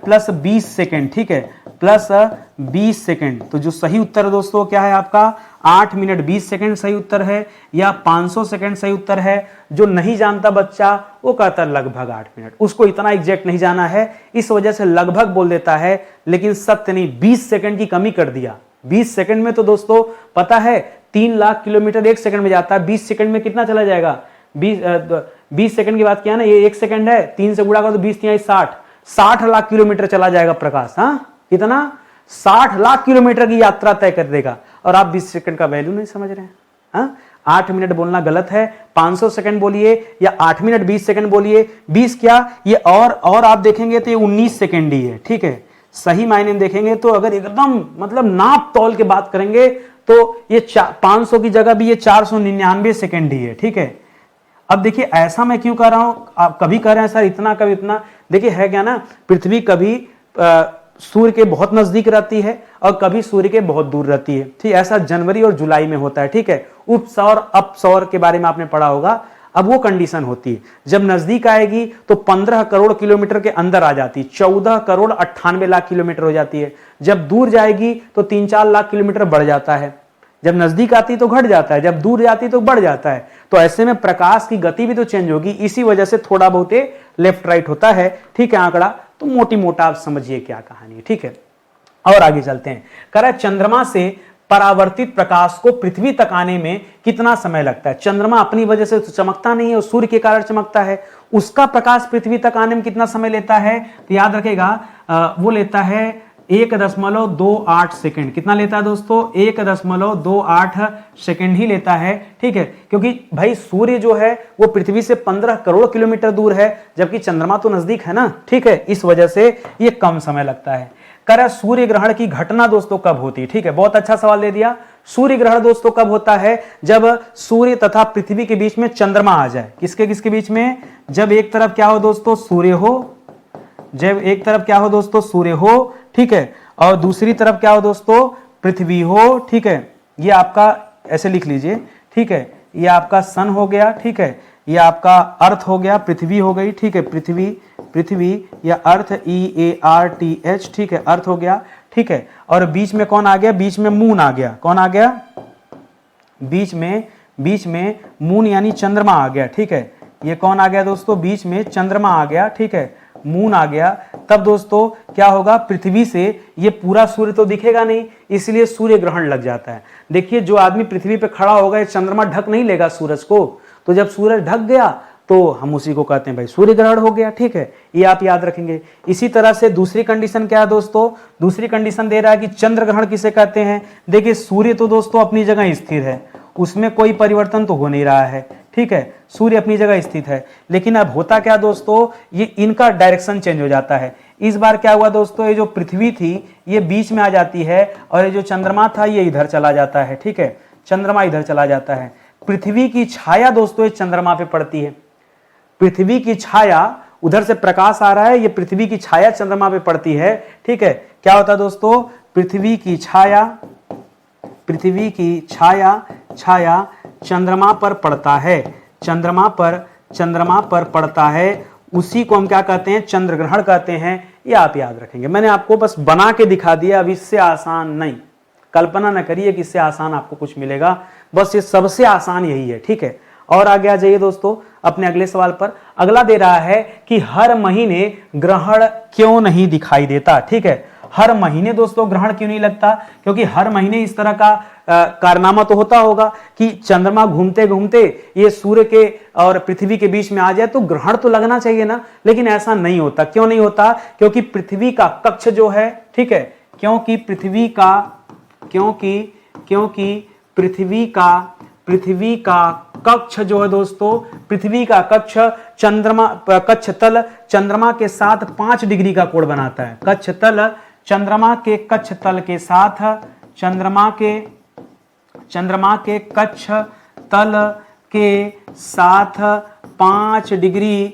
प्लस 20 सेकेंड। ठीक है, प्लस 20 सेकेंड। तो जो सही उत्तर है दोस्तों क्या है आपका? 8 मिनट 20 सेकेंड सही उत्तर है, या 500 सेकेंड सही उत्तर है। जो नहीं जानता बच्चा वो कहता है लगभग 8 मिनट, उसको इतना एग्जैक्ट नहीं जाना है, इस वजह से लगभग बोल देता है, लेकिन सत्य नहीं। 20 सेकेंड की कमी कर दिया। 20 सेकेंड में तो दोस्तों पता है 3 लाख किलोमीटर 1 सेकंड में जाता है। 20 सेकंड में कितना चला जाएगा? 20 सेकंड की बात किया ना, ये 1 सेकंड है, 3 से गुणा करो तो 20 3 60 लाख किलोमीटर चला जाएगा प्रकाश। हाँ, कितना? 60 लाख किलोमीटर की यात्रा तय कर देगा, और आप 20 सेकंड का वैल्यू नहीं समझ रहे हैं। हाँ, 8 मिनट बोलना गलत है। 500 सेकंड बोलिए या 8 मिनट 20 सेकंड बोलिए। 20 क्या, ये और आप देखेंगे तो ये 19 सेकंड ही है। ठीक है, सही मायने में देखेंगे तो अगर एकदम मतलब नाप तौल के बात करेंगे तो ये 500 की जगह भी ये 499 सेकंड ही है। ठीक है, अब देखिए ऐसा मैं क्यों कर रहा हूं, आप कभी कह रहे हैं सर इतना कभी इतना। देखिए है क्या ना, पृथ्वी कभी सूर्य के बहुत नजदीक रहती है और कभी सूर्य के बहुत दूर रहती है। ठीक, ऐसा जनवरी और जुलाई में होता है। ठीक है, उपसौर अपसौर के बारे में आपने पढ़ा होगा। अब वो कंडीशन होती है, जब नजदीक आएगी तो 15 करोड़ किलोमीटर के अंदर आ जाती है, 14 करोड़ 98 लाख किलोमीटर हो जाती है। जब दूर जाएगी तो 3-4 लाख किलोमीटर बढ़ जाता है। जब नजदीक आती तो घट जाता है, जब दूर जाती तो बढ़ जाता है। तो ऐसे में प्रकाश की गति भी तो चेंज होगी, इसी वजह से थोड़ा बहुत लेफ्ट राइट होता है। ठीक है, आंकड़ा तो मोटी मोटा आप समझिए क्या कहानी है। ठीक है, और आगे चलते हैं। कह रहा है चंद्रमा से परावर्तित प्रकाश को पृथ्वी तक आने में कितना समय लगता है? चंद्रमा अपनी वजह से तो चमकता नहीं है, और सूर्य के कारण चमकता है। उसका प्रकाश पृथ्वी तक आने में कितना समय लेता है? तो याद रखेगा वो लेता है 1.28 सेकंड। कितना लेता है दोस्तों? 1.28 सेकंड ही लेता है। ठीक है, क्योंकि भाई सूर्य जो है वो पृथ्वी से 15 करोड़ किलोमीटर दूर है, जबकि चंद्रमा तो नजदीक है ना। ठीक है, इस वजह से ये कम समय लगता है। कर सूर्य ग्रहण की घटना दोस्तों कब होती है? ठीक है, बहुत अच्छा सवाल दे दिया। सूर्य ग्रहण दोस्तों कब होता है? जब सूर्य तथा पृथ्वी के बीच में चंद्रमा आ जाए। किसके बीच में? जब एक तरफ क्या हो दोस्तों? सूर्य हो। जब एक तरफ क्या हो दोस्तों? सूर्य हो। ठीक है, और दूसरी तरफ क्या हो दोस्तों? पृथ्वी हो। ठीक है, ये आपका ऐसे लिख लीजिए। ठीक है, ये आपका सन हो गया। ठीक है, ये आपका अर्थ हो गया, पृथ्वी हो गई। ठीक है, पृथ्वी या अर्थ EARTH। ठीक है, अर्थ हो गया। ठीक है, और बीच में कौन आ गया? बीच में मून आ गया। कौन आ गया? बीच में मून यानी चंद्रमा आ गया। ठीक है, ये कौन आ गया दोस्तों? बीच में चंद्रमा आ गया। ठीक है, मून आ गया। तब दोस्तों क्या होगा? पृथ्वी से ये पूरा सूर्य तो दिखेगा नहीं, इसलिए सूर्य ग्रहण लग जाता है। देखिए जो आदमी पृथ्वी पे खड़ा होगा, ये चंद्रमा ढक नहीं लेगा सूरज को, तो जब सूरज ढक गया तो हम उसी को कहते हैं भाई सूर्य ग्रहण हो गया। ठीक है, ये आप याद रखेंगे। इसी तरह से दूसरी कंडीशन क्या है दोस्तों? दूसरी कंडीशन दे रहा है कि चंद्र ग्रहण किसे कहते हैं? देखिए सूर्य तो दोस्तों अपनी जगह स्थिर है, उसमें कोई परिवर्तन तो हो नहीं रहा है। ठीक है, सूर्य अपनी जगह स्थित है, लेकिन अब होता क्या दोस्तों? ये इनका डायरेक्शन चेंज हो जाता है। इस बार क्या हुआ दोस्तों? ये जो पृथ्वी थी ये बीच में आ जाती है, और ये जो चंद्रमा था ये इधर चला जाता है। ठीक है, चंद्रमा इधर चला जाता है। पृथ्वी की छाया दोस्तों ये चंद्रमा पे पड़ती है। पृथ्वी की छाया, उधर से प्रकाश आ रहा है, ये पृथ्वी की छाया चंद्रमा पे पड़ती है। ठीक है, क्या होता है दोस्तों, पृथ्वी की छाया चंद्रमा पर पड़ता है, चंद्रमा पर पड़ता है, उसी को हम क्या कहते हैं, चंद्र ग्रहण कहते हैं। ये आप याद रखेंगे, मैंने आपको बस बना के दिखा दिया, अब इससे आसान नहीं, कल्पना न करिए कि इससे आसान आपको कुछ मिलेगा, बस ये सबसे आसान यही है। ठीक है, और आगे आ जाइए दोस्तों अपने अगले सवाल पर। अगला दे रहा है कि हर महीने ग्रहण क्यों नहीं दिखाई देता। ठीक है, हर महीने दोस्तों ग्रहण क्यों नहीं लगता, क्योंकि हर महीने इस तरह का कारनामा तो होता होगा कि चंद्रमा घूमते घूमते ये सूर्य के और पृथ्वी के बीच में आ जाए तो ग्रहण तो लगना चाहिए ना, लेकिन ऐसा नहीं होता। क्यों नहीं होता, क्योंकि पृथ्वी का कक्ष जो है, ठीक है, क्योंकि पृथ्वी का कक्ष जो है दोस्तों, पृथ्वी का कक्ष कक्ष तल चंद्रमा के साथ 5 डिग्री का कोण बनाता है। कक्ष तल चंद्रमा के कक्ष तल के साथ चंद्रमा के कक्ष तल के साथ 5 डिग्री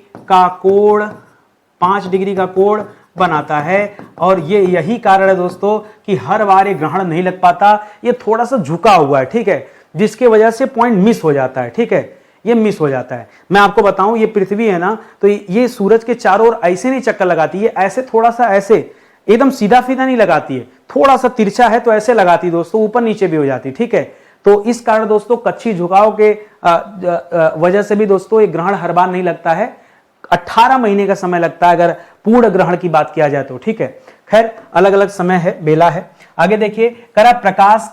का कोण बनाता है। और ये यही कारण है दोस्तों कि हर बार ये ग्रहण नहीं लग पाता, ये थोड़ा सा झुका हुआ है। ठीक है, जिसकी वजह से पॉइंट मिस हो जाता है। ठीक है, ये मिस हो जाता है। मैं आपको बताऊं, ये पृथ्वी है ना, तो ये सूरज के चारों ओर ऐसे नहीं चक्कर लगाती है, ऐसे थोड़ा सा ऐसे एकदम सीधा सीधा नहीं लगाती है, थोड़ा सा तिरछा है तो ऐसे लगाती दोस्तों, ऊपर नीचे भी हो जाती। ठीक है, तो इस कारण दोस्तों कच्छी झुकाव के वजह से भी दोस्तों ये ग्रहण हर बार नहीं लगता है, 18 महीने का समय लगता है अगर पूर्ण ग्रहण की बात किया जाए तो। ठीक है, खैर अलग अलग समय है, बेला है। आगे देखिए, करा प्रकाश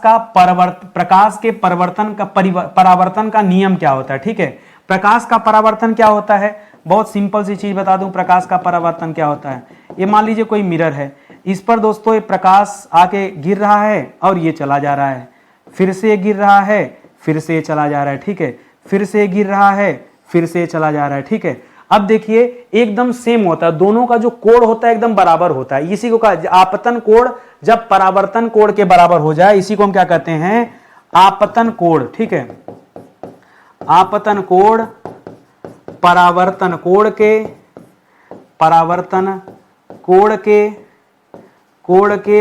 के परावर्तन का नियम क्या होता है। ठीक है, प्रकाश का परावर्तन क्या होता है, बहुत सिंपल सी चीज बता दूं, प्रकाश का परावर्तन क्या होता है। ये मान लीजिए कोई मिरर है, इस पर दोस्तों ये प्रकाश आके गिर रहा है और ये चला जा रहा है, फिर से गिर रहा है, फिर से चला जा रहा है। ठीक है, फिर से गिर रहा है, फिर से चला जा रहा है। ठीक है, अब देखिए एकदम सेम होता है, दोनों का जो कोण होता है एकदम बराबर होता है। इसी को कहा आपतन कोण, जब परावर्तन कोण के बराबर हो जाए इसी को हम क्या कहते हैं, आपतन कोण। ठीक है, आपतन कोण परावर्तन कोण के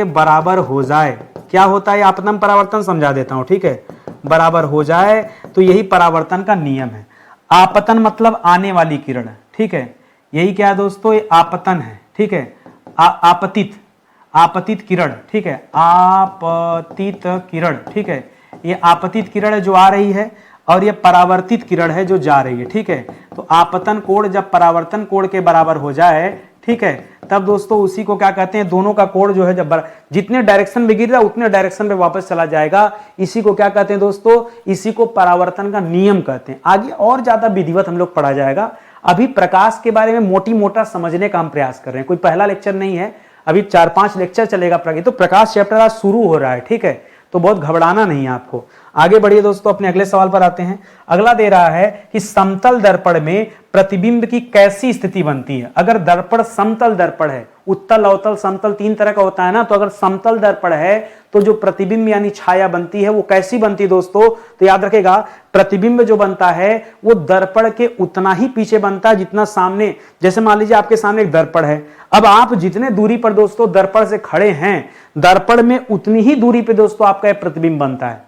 बराबर हो जाए, क्या होता है आपतन परावर्तन, समझा देता हूं। ठीक है, बराबर हो जाए तो यही परावर्तन का नियम है। आपतन मतलब आने वाली किरण। ठीक है, यही क्या है दोस्तों, ये आपतन है। ठीक है, आपतित किरण। ठीक है, आपतित किरण। ठीक है, ये आपतित किरण जो आ रही है और ये परावर्तित किरण है जो जा रही है। ठीक है, तो आपतन कोण जब परावर्तन कोण के बराबर हो जाए, ठीक है, तब दोस्तों उसी को क्या कहते हैं, दोनों का कोण जो है जब जितने डायरेक्शन में गिर रहा है उतने डायरेक्शन में वापस चला जाएगा, इसी को क्या कहते हैं दोस्तों, इसी को परावर्तन का नियम कहते हैं। आगे और ज्यादा विधिवत हम लोग पढ़ा जाएगा, अभी प्रकाश के बारे में मोटी मोटा समझने का हम प्रयास कर रहे हैं, कोई पहला लेक्चर नहीं है, अभी 4-5 लेक्चर चलेगा। तो प्रकाश चैप्टर आज शुरू हो रहा है। ठीक है, तो बहुत घबराना नहीं है आपको। आगे बढ़िए दोस्तों, अपने अगले सवाल पर आते हैं। अगला दे रहा है कि समतल दर्पण में प्रतिबिंब की कैसी स्थिति बनती है। अगर दर्पण समतल दर्पण है, उत्तल अवतल समतल 3 तरह का होता है ना, तो अगर समतल दर्पण है तो जो प्रतिबिंब यानी छाया बनती है वो कैसी बनती है दोस्तों, तो याद रखेगा प्रतिबिंब जो बनता है वो दर्पण के उतना ही पीछे बनता है जितना सामने, जैसे मान लीजिए आपके सामने एक दर्पण है, अब आप जितने दूरी पर दोस्तों दर्पण से खड़े हैं, दर्पण में उतनी ही दूरी पे दोस्तों आपका एक प्रतिबिंब बनता है,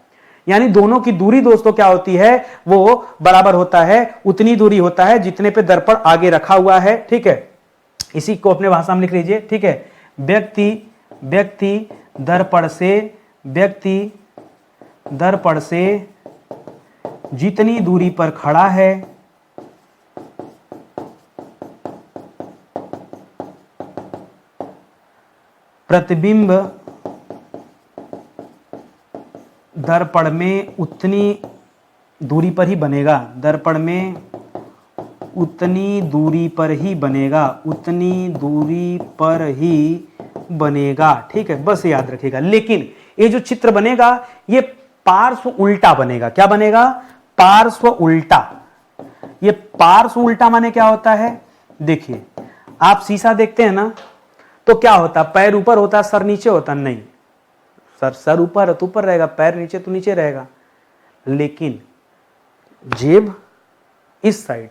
यानी दोनों की दूरी दोस्तों क्या होती है, वो बराबर होता है, उतनी दूरी होता है जितने पे दर्पण आगे रखा हुआ है। ठीक है, इसी को अपने भाषा में लिख लीजिए। ठीक है, व्यक्ति दर्पण से जितनी दूरी पर खड़ा है प्रतिबिंब दर्पण में उतनी दूरी पर ही बनेगा, दर्पण में उतनी दूरी पर ही बनेगा, उतनी दूरी पर ही बनेगा। ठीक है, बस याद रखिएगा। लेकिन ये जो चित्र बनेगा ये पार्श्व उल्टा बनेगा। क्या बनेगा, पार्श्व उल्टा। ये पार्श्व उल्टा माने क्या होता है, देखिए आप शीशा देखते हैं ना, तो क्या होता है, पैर ऊपर होता है सर नीचे होता है, नहीं, सर ऊपर है तो ऊपर रहेगा, पैर नीचे तो नीचे रहेगा। लेकिन जेब इस साइड,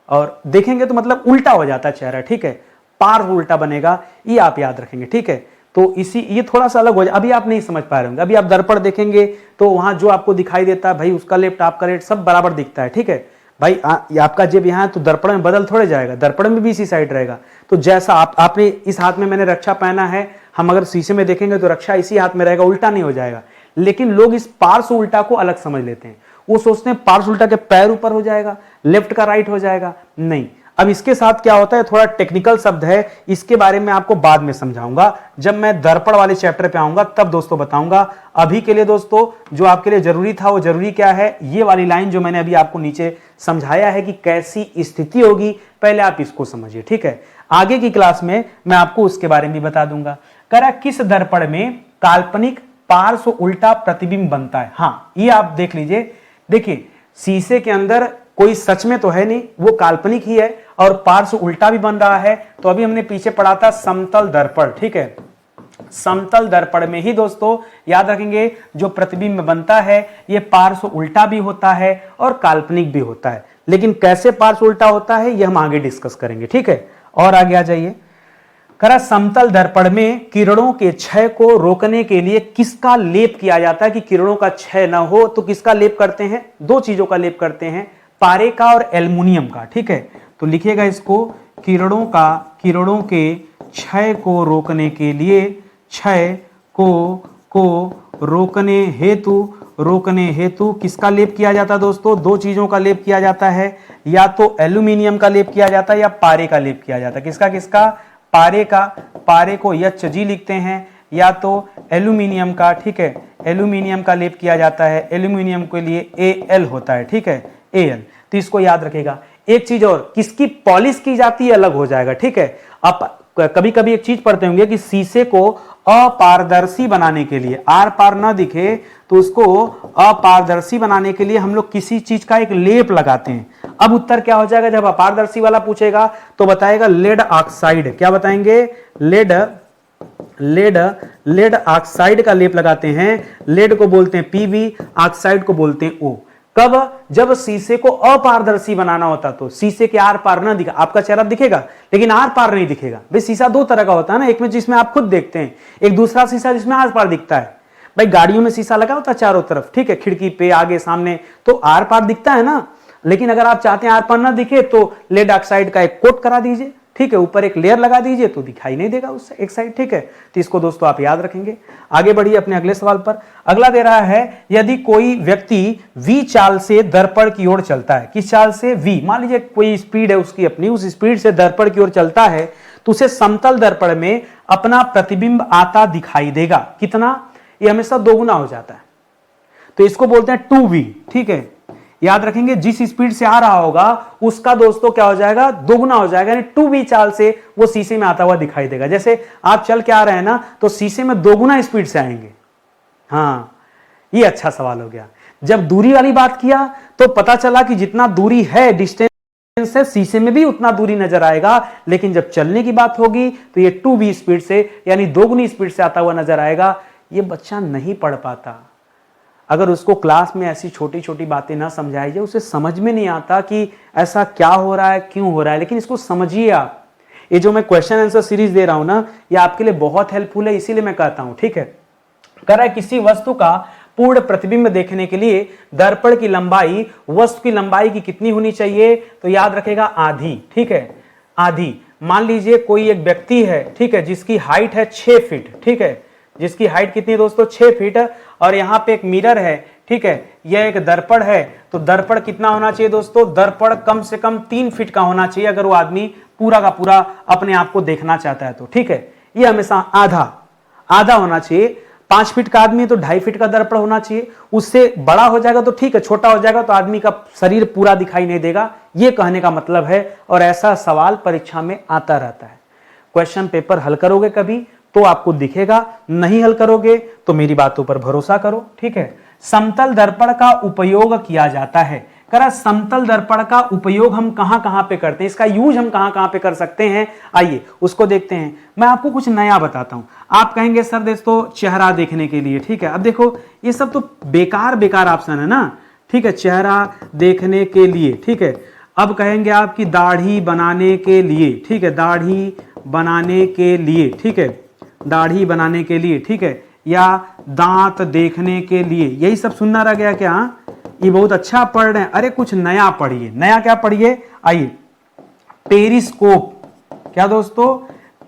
और देखेंगे तो मतलब उल्टा हो जाता है चेहरा, ठीक है, पार्व उल्टा बनेगा, ये आप याद रखेंगे, ठीक है। तो इसी ये थोड़ा सा अलग हो जाए, अभी आप नहीं समझ पा रहे होंगे, अभी आप दर्पण देखेंगे तो वहां जो आपको दिखाई देता है भाई उसका लेफ्ट आपका राइट सब बराबर दिखता है, ठीक है भाई। ये आपका जेब यहाँ है तो दर्पण में बदल थोड़े जाएगा, दर्पण में भी इसी साइड रहेगा। तो जैसा आपने इस हाथ में मैंने रक्षा पहना है, हम अगर शीशे में देखेंगे तो रक्षा इसी हाथ में रहेगा, उल्टा नहीं हो जाएगा। लेकिन लोग इस पार्श्व उल्टा को अलग समझ लेते हैं, वो सोचते हैं पार्श्व उल्टा के पैर ऊपर हो जाएगा, लेफ्ट का राइट हो जाएगा, नहीं। अब इसके साथ क्या होता है, थोड़ा टेक्निकल शब्द है, इसके बारे में आपको बाद में समझाऊंगा, जब मैं दर्पण वाले चैप्टर पे आऊंगा तब दोस्तों बताऊंगा। अभी के लिए दोस्तों जो आपके लिए जरूरी था वो जरूरी क्या है, ये वाली लाइन जो मैंने अभी आपको नीचे समझाया है कि कैसी स्थिति होगी, पहले आप इसको समझिए, ठीक है। आगे की क्लास में मैं आपको उसके बारे में बता दूंगा। करा किस दर्पण में काल्पनिक पार्श्व उल्टा प्रतिबिंब बनता है। हाँ ये आप देख लीजिए, देखिए शीशे के अंदर कोई सच में तो है नहीं, वो काल्पनिक ही है और पार्श्व उल्टा भी बन रहा है। तो अभी हमने पीछे पढ़ा था समतल दर्पण, ठीक है, समतल दर्पण में ही दोस्तों याद रखेंगे जो प्रतिबिंब बनता है ये पार्श्व उल्टा भी होता है और काल्पनिक भी होता है। लेकिन कैसे पार्श्व उल्टा होता है ये हम आगे डिस्कस करेंगे, ठीक है। और आगे आ जाइए, करा समतल दर्पण में किरणों के क्षय को रोकने के लिए किसका लेप किया जाता है, कि किरणों का क्षय ना हो तो किसका लेप करते हैं, दो चीजों का लेप करते हैं, पारे का और एल्युमिनियम का, ठीक है। तो लिखिएगा इसको, किरणों के क्षय को रोकने के लिए, क्षय को रोकने हेतु किसका लेप किया जाता है दोस्तों, दो चीजों का लेप किया जाता है, या तो एल्युमिनियम का लेप किया जाता है या पारे का लेप किया जाता है। किसका पारे को HG लिखते हैं, या तो एल्युमिनियम का, ठीक है, एल्युमिनियम का लेप किया जाता है, एल्युमिनियम के लिए Al होता है, ठीक है, Al। तो इसको याद रखेगा। एक चीज और, किसकी पॉलिश की जाती है अलग हो जाएगा, ठीक है। आप कभी कभी एक चीज पढ़ते होंगे कि शीशे को अपारदर्शी बनाने के लिए, आर पार ना दिखे तो उसको अपारदर्शी बनाने के लिए हम लोग किसी चीज का एक लेप लगाते हैं। अब उत्तर क्या हो जाएगा, जब अपारदर्शी वाला पूछेगा तो बताएगा लेड ऑक्साइड। क्या बताएंगे, लेड ऑक्साइड का लेप लगाते हैं। लेड को बोलते हैं PB, ऑक्साइड को बोलते हैं O। कब, जब शीशे को अपारदर्शी बनाना होता तो शीशे के आर पार ना दिखा, आपका चेहरा दिखेगा लेकिन आर पार नहीं दिखेगा। भाई शीशा दो तरह का होता है ना, एक में जिसमें आप खुद देखते हैं, एक दूसरा शीशा जिसमें आर पार दिखता है। भाई गाड़ियों में शीशा लगा होता है चारों तरफ, ठीक है, खिड़की पे, आगे, सामने, तो आर पार दिखता है ना। लेकिन अगर आप चाहते हैं आर पार ना दिखे तो लेड ऑक्साइड का एक कोट करा दीजिए, ठीक है, ऊपर एक लेयर लगा दीजिए तो दिखाई नहीं देगा उससे एक साइड, ठीक है। तो इसको दोस्तों आप याद रखेंगे। आगे बढ़िए अपने अगले सवाल पर। अगला दे रहा है, यदि कोई व्यक्ति V चाल से दर्पण की ओर चलता है, किस चाल से, V, मान लीजिए कोई स्पीड है उसकी अपनी, उस स्पीड से दर्पण की ओर चलता है तो उसे समतल दर्पण में अपना प्रतिबिंब आता दिखाई देगा। कितना, ये हमेशा दोगुना हो जाता है, तो इसको बोलते हैं 2V, ठीक है। याद रखेंगे जिस स्पीड से आ रहा होगा उसका दोस्तों क्या हो जाएगा, दोगुना हो जाएगा, यानी 2V चाल से वो शीशे में आता हुआ दिखाई देगा। जैसे आप चल के आ रहे हैं ना तो शीशे में दोगुना स्पीड से आएंगे। हाँ ये अच्छा सवाल हो गया। जब दूरी वाली बात किया तो पता चला कि जितना दूरी है, डिस्टेंस से, शीशे में भी उतना दूरी नजर आएगा, लेकिन जब चलने की बात होगी तो ये 2V स्पीड से यानी दोगुनी स्पीड से आता हुआ नजर आएगा। ये बच्चा नहीं पढ़ पाता, अगर उसको क्लास में ऐसी छोटी छोटी बातें ना समझाई जाए, उसे समझ में नहीं आता कि ऐसा क्या हो रहा है, क्यों हो रहा है। लेकिन इसको समझिए आप, ये जो मैं क्वेश्चन आंसर सीरीज दे रहा हूं ना, ये आपके लिए बहुत हेल्पफुल है, इसीलिए मैं कहता हूं, ठीक है। कह रहा है किसी वस्तु का पूर्ण प्रतिबिंब देखने के लिए दर्पण की लंबाई वस्तु की लंबाई की कितनी होनी चाहिए, तो याद रखेगा आधी, ठीक है, आधी। मान लीजिए कोई एक व्यक्ति है, ठीक है, जिसकी हाइट है 6 फीट, ठीक है, जिसकी हाइट कितनी है दोस्तों, 6 फीट, और यहाँ पे एक मिरर है, ठीक है, यह एक दर्पण है। तो दर्पण कितना होना चाहिए दोस्तों, दर्पण कम से कम 3 फीट का होना चाहिए अगर वो आदमी पूरा का पूरा अपने आप को देखना चाहता है तो, ठीक है। ये हमेशा आधा होना चाहिए। 5 फीट का आदमी है तो 2.5 फीट का दर्पण होना चाहिए। उससे बड़ा हो जाएगा तो ठीक है, छोटा हो जाएगा तो आदमी का शरीर पूरा दिखाई नहीं देगा, ये कहने का मतलब है। और ऐसा सवाल परीक्षा में आता रहता है। क्वेश्चन पेपर हल करोगे कभी तो आपको दिखेगा, नहीं हल करोगे तो मेरी बातों पर भरोसा करो, ठीक है। समतल दर्पण का उपयोग किया जाता है। करा समतल दर्पण का उपयोग हम कहां कहां पे करते हैं, इसका यूज हम कहां कहां पे कर सकते हैं, आइए उसको देखते हैं। मैं आपको कुछ नया बताता हूं। आप कहेंगे सर दोस्तों चेहरा देखने के लिए, ठीक है। अब देखो ये सब तो बेकार ऑप्शन है ना, ठीक है, चेहरा देखने के लिए, ठीक है। अब कहेंगे आपकी दाढ़ी बनाने के लिए, ठीक है, दाढ़ी बनाने के लिए, ठीक है, दाढ़ी बनाने के लिए, ठीक है, या दांत देखने के लिए। यही सब सुनना रह गया क्या? ये बहुत अच्छा पढ़ रहे हैं, अरे कुछ नया पढ़िए। नया क्या पढ़िए? आइए, पेरिस्कोप। क्या दोस्तों?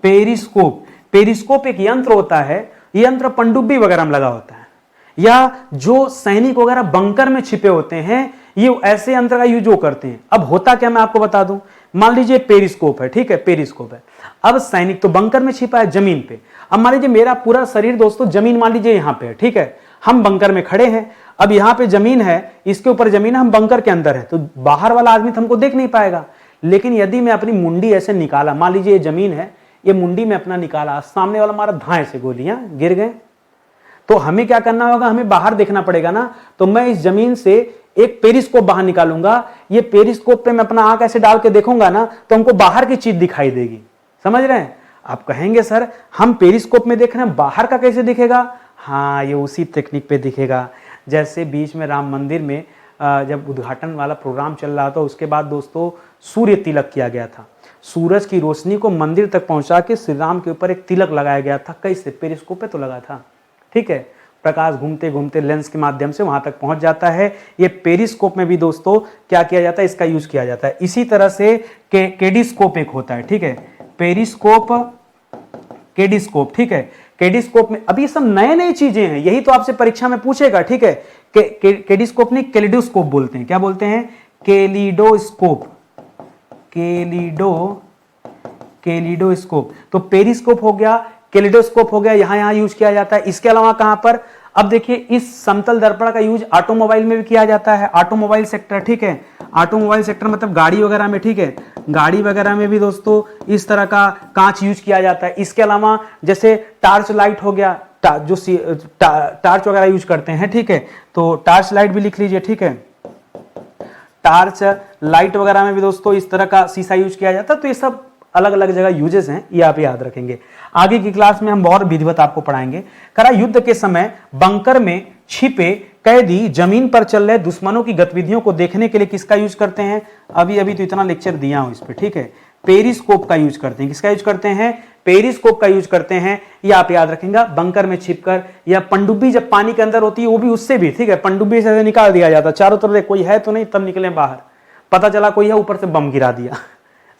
पेरिस्कोप। पेरिस्कोप एक यंत्र होता है, ये यंत्र पनडुब्बी वगैरह में लगा होता है, या जो सैनिक वगैरह बंकर में छिपे होते हैं, ये ऐसे यंत्र का यूज करते हैं। अब होता क्या, मैं आपको बता दूं। मान लीजिए पेरिस्कोप है, ठीक है, पेरिस्कोप है। अब सैनिक तो बंकर में छिपा है जमीन पे। अब मान लीजिए मेरा पूरा शरीर दोस्तों जमीन मान लीजिए यहां पे है, ठीक है, हम बंकर में खड़े हैं। अब यहां पे जमीन है, इसके ऊपर जमीन है, हम बंकर के अंदर है, तो बाहर वाला आदमी तो हमको देख नहीं पाएगा। लेकिन यदि मैं अपनी मुंडी ऐसे निकाला, मान लीजिए ये जमीन है, ये मुंडी में अपना निकाला, सामने वाला मारा धाए से गोलियां, गिर गए, तो हमें क्या करना होगा? हमें बाहर देखना पड़ेगा ना। तो मैं इस जमीन से एक पेरिस्कोप बाहर निकालूंगा। ये पेरिस्कोप पे मैं अपना आंख ऐसे डाल के देखूंगा ना, तो हमको बाहर की चीज दिखाई देगी। समझ रहे हैं? आप कहेंगे सर हम पेरिस्कोप में देख रहे हैं, बाहर का कैसे दिखेगा? हाँ, ये उसी टेक्निक पे दिखेगा। जैसे बीच में राम मंदिर में जब उद्घाटन वाला प्रोग्राम चल रहा था, उसके बाद दोस्तों सूर्य तिलक किया गया था। सूरज की रोशनी को मंदिर तक पहुंचा के श्री राम के ऊपर एक तिलक लगाया गया था। कैसे? पेरिस्कोप पे तो लगा था, ठीक है। प्रकाश घूमते घूमते लेंस के माध्यम से वहां तक पहुंच जाता है। ये पेरिस्कोप में भी दोस्तों क्या किया जाता है? इसका यूज किया जाता है। इसी तरह से केडिस्कोप एक होता है, ठीक है, पेरिस्कोप, केडिस्कोप, ठीक है। केडिस्कोप में अभी सब नए नए चीजें हैं, यही तो आपसे परीक्षा में पूछेगा, ठीक है। केडिस्कोप नहीं, कैलिडोस्कोप बोलते हैं। क्या बोलते हैं? Kaleidoscope, kaleidoscope. तो पेरिस्कोप हो गया, कैलिडोस्कोप हो गया, यहां यूज किया जाता है। इसके अलावा कहां पर? अब देखिए, इस समतल दर्पण का यूज ऑटोमोबाइल में भी किया जाता है, ऑटोमोबाइल सेक्टर, ठीक है। ऑटोमोबाइल सेक्टर मतलब गाड़ी वगैरह में, ठीक है, गाड़ी वगैरह में भी दोस्तों इस तरह का कांच यूज किया जाता है। इसके अलावा जैसे टार्च लाइट हो गया, जो टार्च वगैरह यूज करते हैं, ठीक है, तो टार्च लाइट भी लिख लीजिए, ठीक है। टार्च लाइट वगैरह में भी दोस्तों इस तरह का शीशा यूज किया जाता है। तो ये सब अलग अलग जगह यूजेस हैं, ये आप याद रखेंगे। आगे की क्लास में हम बहुत विधिवत आपको पढ़ाएंगे। करा युद्ध के समय बंकर में छिपे कैदी जमीन पर चल रहे दुश्मनों की गतिविधियों को देखने के लिए किसका यूज करते हैं? अभी अभी तो इतना लेक्चर दिया हूं इस पे, ठीक है। पेरिस्कोप का यूज करते हैं। किसका यूज करते हैं? पेरिस्कोप का यूज करते हैं। ये आप याद रखेंगे, बंकर में छिपकर, या पनडुब्बी जब पानी के अंदर होती है वो भी उससे भी, ठीक है, पनडुब्बी से निकाल दिया जाता है, चारों तरफ कोई है तो नहीं, तब निकले बाहर, पता चला कोई है, ऊपर से बम गिरा दिया।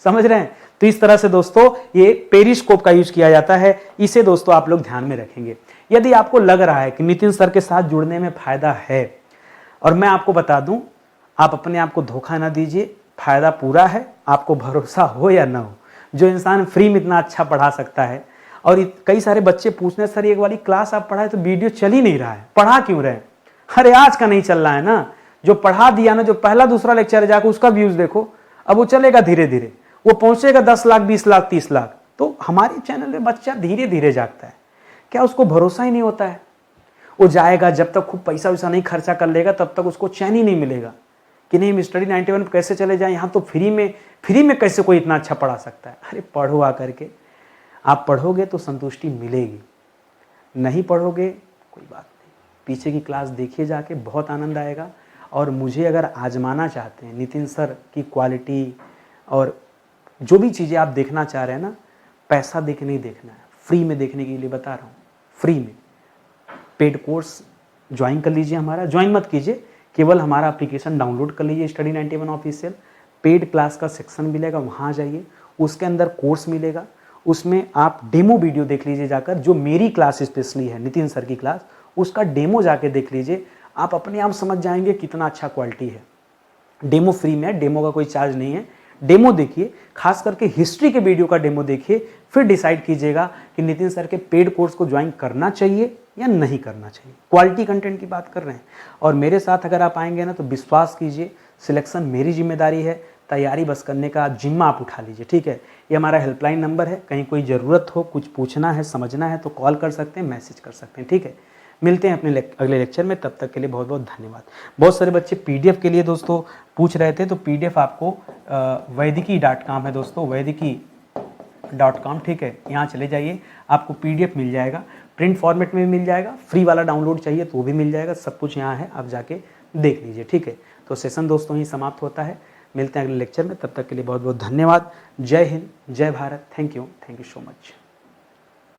समझ रहे हैं? तो इस तरह से दोस्तों ये पेरिस्कोप का यूज किया जाता है। इसे दोस्तों आप लोग ध्यान में रखेंगे। यदि आपको लग रहा है कि नितिन सर के साथ जुड़ने में फायदा है, और मैं आपको बता दूं, आप अपने आप को धोखा ना दीजिए, फायदा पूरा है। आपको भरोसा हो या ना हो, जो इंसान फ्री में इतना अच्छा पढ़ा सकता है, और कई सारे बच्चे पूछने, सर एक वाली क्लास आप पढ़ाए तो वीडियो चल ही नहीं रहा है, पढ़ा क्यों रहे? अरे आज का नहीं चल रहा है ना, जो पढ़ा दिया ना, जो पहला दूसरा लेक्चर है, जाकर उसका व्यूज देखो। अब वो चलेगा धीरे धीरे, वो पहुंचेगा 10 लाख, 20 लाख, 30 लाख। तो हमारे चैनल में बच्चा धीरे धीरे जागता है। क्या उसको भरोसा ही नहीं होता है? वो जाएगा, जब तक खूब पैसा वैसा नहीं खर्चा कर लेगा तब तक उसको चैन ही नहीं मिलेगा कि नहीं, स्टडी 91 पे कैसे चले जाए, यहाँ तो फ्री में कैसे कोई इतना अच्छा पढ़ा सकता है। अरे पढ़ो आकर के, आप पढ़ोगे तो संतुष्टि मिलेगी, नहीं पढ़ोगे कोई बात नहीं, पीछे की क्लास देखिए जाके, बहुत आनंद आएगा। और मुझे अगर आजमाना चाहते हैं, नितिन सर की क्वालिटी और जो भी चीज़ें आप देखना चाह रहे हैं ना, पैसा देके नहीं देखना है, फ्री में देखने के लिए बता रहा हूँ। फ्री में पेड कोर्स ज्वाइन कर लीजिए हमारा, ज्वाइन मत कीजिए, केवल हमारा एप्लीकेशन डाउनलोड कर लीजिए, स्टडी 91 ऑफिशियल। पेड क्लास का सेक्शन मिलेगा, वहाँ जाइए, उसके अंदर कोर्स मिलेगा, उसमें आप डेमो वीडियो देख लीजिए जाकर, जो मेरी क्लास स्पेशली है, नितिन सर की क्लास, उसका डेमो जाके देख लीजिए। आप अपने आप समझ जाएंगे कितना अच्छा क्वालिटी है। डेमो फ्री में है, डेमो का कोई चार्ज नहीं है। डेमो देखिए, खास करके हिस्ट्री के वीडियो का डेमो देखिए, फिर डिसाइड कीजिएगा कि नितिन सर के पेड कोर्स को ज्वाइन करना चाहिए या नहीं करना चाहिए। क्वालिटी कंटेंट की बात कर रहे हैं, और मेरे साथ अगर आप आएंगे ना तो विश्वास कीजिए, सिलेक्शन मेरी जिम्मेदारी है, तैयारी बस करने का जिम्मा आप उठा लीजिए, ठीक है। ये हमारा हेल्पलाइन नंबर है, कहीं कोई ज़रूरत हो, कुछ पूछना है, समझना है तो कॉल कर सकते हैं, मैसेज कर सकते हैं, ठीक है। मिलते हैं अपने अगले लेक्चर में, तब तक के लिए बहुत बहुत धन्यवाद। बहुत सारे बच्चे पीडीएफ के लिए दोस्तों पूछ रहे थे, तो पीडीएफ आपको वैदिकी.com है दोस्तों, वैदिकी.com, ठीक है। यहाँ चले जाइए, आपको पीडीएफ मिल जाएगा, प्रिंट फॉर्मेट में भी मिल जाएगा, फ्री वाला डाउनलोड चाहिए तो वो भी मिल जाएगा, सब कुछ यहाँ है, आप जाके देख लीजिए, ठीक है। तो सेशन दोस्तों ही समाप्त होता है। मिलते हैं अगले लेक्चर में, तब तक के लिए बहुत बहुत धन्यवाद। जय हिंद, जय Bharat. Thank you so much.